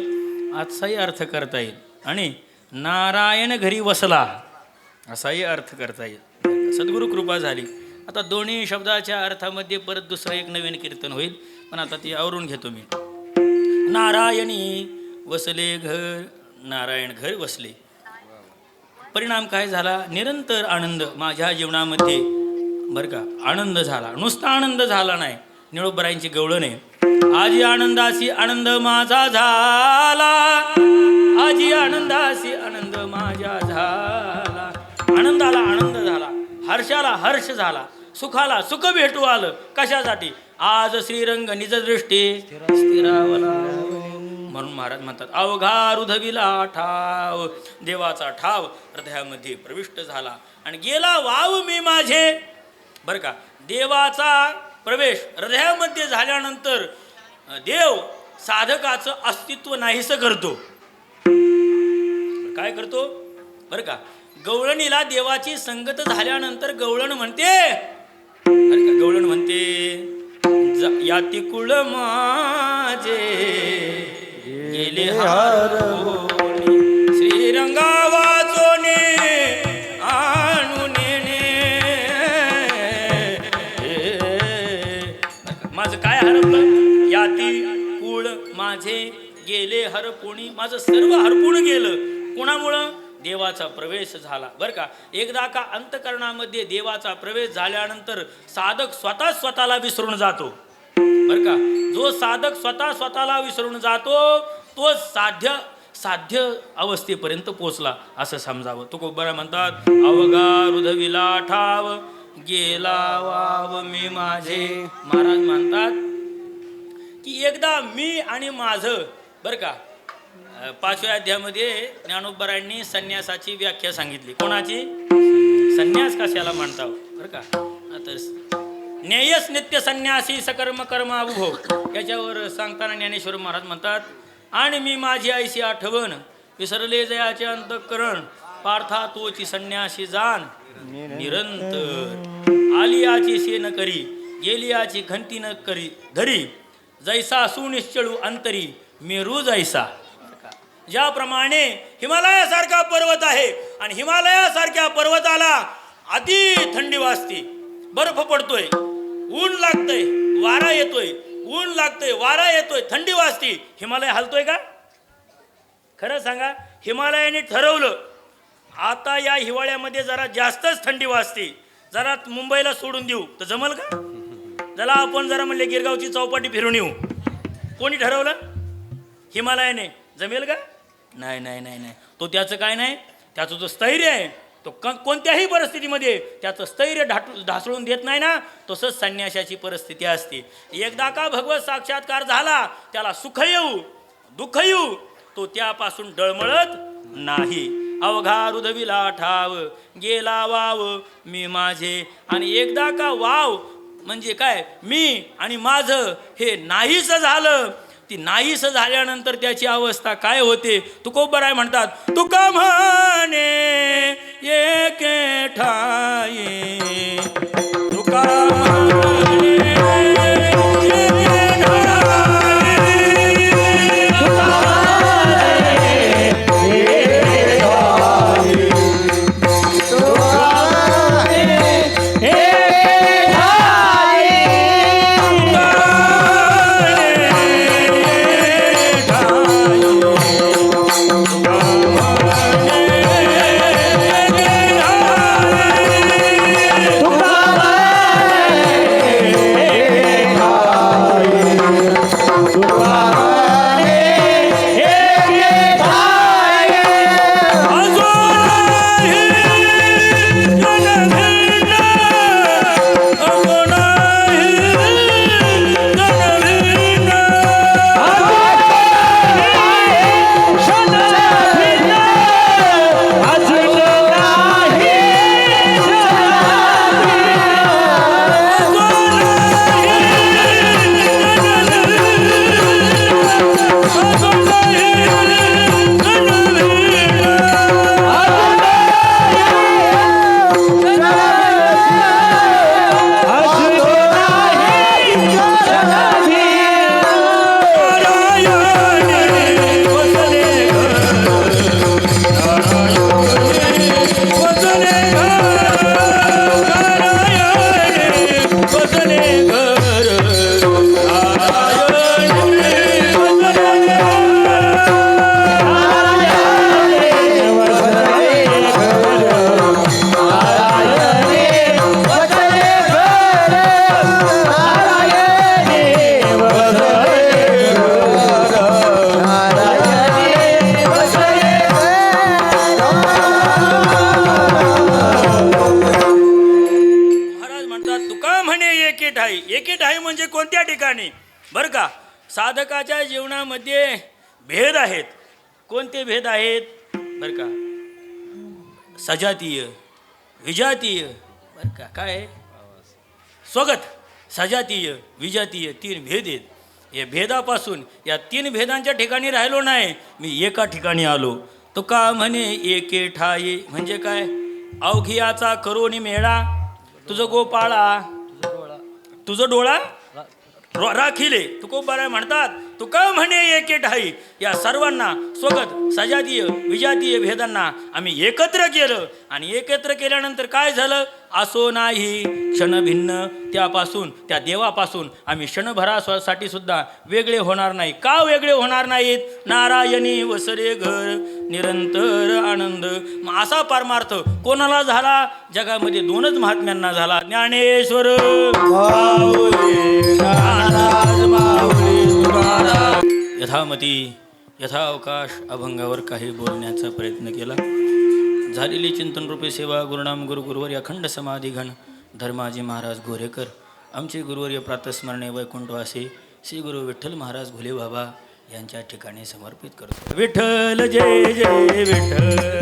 असाही अर्थ करता येईल आणि नारायण घरी वसला असाही अर्थ करता येईल. सद्गुरु कृपा झाली. आता दोन्ही शब्दाच्या अर्थामध्ये परत दुसरं एक नवीन कीर्तन होईल, पण आता ती आवरून घेतो मी. नारायणी वसले घर, नारायण घर वसले. परिणाम काय झाला? निरंतर आनंद माझ्या जीवनामध्ये बरं का, आनंद झाला. नुसता आनंद झाला नाही, निळोबरायांची गवळण आहे. आजी आनंदासी आनंद माझा झाला, आजी आनंदासी आनंद माझा झाला. आनंदाला आनंद झाला, हर्षाला हर्ष झाला, सुखाला सुख भेटू आलं. कशासाठी? आज श्रीरंग निज दृष्टी स्थिरावला. म्हणून महाराज म्हणतात अवघा हृदविला ठाव, देवाचा ठाव हृदयामध्ये प्रविष्ट झाला आणि गेला वाव मी माझे. बरं का, देवाचा प्रवेश हृदयामध्ये झाल्यानंतर देव साधकाचं अस्तित्व नाहीसं करतो. काय करतो? बरं का, गवळणीला देवाची संगत झाल्यानंतर गवळण म्हणते, बरं का, गवळण म्हणते याती कुळ माझे गेले हारोनी, श्रीरंगा वाचोने आणून माझं काय हरपलं? याती कुळ माझे गेले हरपुणी. माझं सर्व हरपून गेलं. कोणामुळं? देवाचा प्रवेश झाला. बरं का, एकदा का अंतकरणामध्ये देवाचा प्रवेश झाल्यानंतर साधक स्वतःला विसरून जातो. बरं का, जो साधक स्वतःला विसरून जातो तो साध्य अवस्थेपर्यंत पोचला असं समजावं. तुकोबरा म्हणतात अवघा हृदविला ठाव, गेला वाव मी माझे. महाराज म्हणतात की एकदा मी आणि माझं, बरं का, 5व्या अध्यायामध्ये ज्ञानोबरायांनी संन्यासाची व्याख्या सांगितली. कोणाची? संन्यास कशाला म्हणता? बरं का, तर न्यायस नित्य संन्यासी सकर्म कर्माभुभो याच्यावर सांगताना ज्ञानेश्वर महाराज म्हणतात आणि मी माझी आईशी आठवण, विसरले जयाचे अंतःकरण, पार्था तोची संन्यासी जाण निरंतर. आली याची शेन करी, गेली याची घंटी न करी धरी, जैसा सुनिश्चळू अंतरी मेरू जैसा. ज्याप्रमाणे हिमालयासारखा पर्वत आहे आणि हिमालयासारख्या पर्वताला अति थंडी वाजते, बर्फ पडतोय, ऊन लागतंय, वारा येतोय, ऊन लागतंय, वारा येतोय, थंडी वाजते, हिमालय हलतोय का? खरं सांगा. हिमालयाने ठरवलं आता या हिवाळ्यामध्ये जरा जास्तच थंडी वाजते, जरा मुंबईला सोडून देऊ, तर जमल का? जरा आपण जरा म्हणले गिरगावची चौपाटी फिरून येऊ, कोणी ठरवलं? हिमालयाने. जमेल का? नाही नाही नाही नाही. तो त्याचं काय नाही, त्याचं जो स्थैर्य आहे तो कोणत्याही परिस्थितीमध्ये त्याचं स्थैर्य ढासळून देत नाही ना, तसंच संन्याशाची परिस्थिती असते. एकदा का भगवत साक्षात्कार झाला त्याला सुख येऊ दुःख येऊ, तो त्यापासून डळमळत नाही. अवघा हृदविला ठाव, गेला वाव मी माझे. आणि एकदा का वाव म्हणजे काय, मी आणि माझं हे नाहीच झालं, ती नाहीस झाल्यानंतर त्याची अवस्था काय होते? तुकोबराय म्हणतात तुका म्हणे एके ठाई, तुका म्हणे ठिकाणी बरं का. साधकाच्या जीवनामध्ये भेद आहेत. कोणते भेद आहेत बरं का. सजातीय, विजातीय बरं का. काय स्वगत, सजातीय, विजातीय 3 भेद आहेत. या भेदापासून, या 3 भेदांच्या ठिकाणी राहिलो नाही, मी एका ठिकाणी आलो. तो का म्हणे एके ठाई, म्हणजे काय. अवघियाचा करोनी मेळा, तुझं गोपाळा तुझं डोळा राखिले. तुकोबाराय म्हणतात, तुका म्हणे एके ठाई. या सर्वांना स्वगत, सजातीय, विजातीय भेदांना आम्ही एकत्र केलं. आणि एकत्र केल्यानंतर काय झालं. असो नाही क्षण भिन्न, त्यापासून, त्या देवापासून आम्ही क्षणभरासाठी सुद्धा वेगळे होणार नाही. का वेगळे होणार नाहीत. नारायणी वसरे घर निरंतर आनंद. मग असा परमार्थ कोणाला झाला. जगामध्ये 2च महात्म्यांना झाला. ज्ञानेश्वर यथामती यथावकाश अभंगावर काही बोलण्याचा प्रयत्न केला. झालेली चिंतनरूपी सेवा गुरुनाम गुरुवर अखंड समाधिघन धर्माजी महाराज गोरेकर, आमचे गुरुवर्य प्रातस्मरणे वैकुंठवासी श्री गुरु विठ्ठल महाराज घुले बाबा यांच्या ठिकाणी समर्पित करतो. विठ्ठल जय जय विठ्ठल.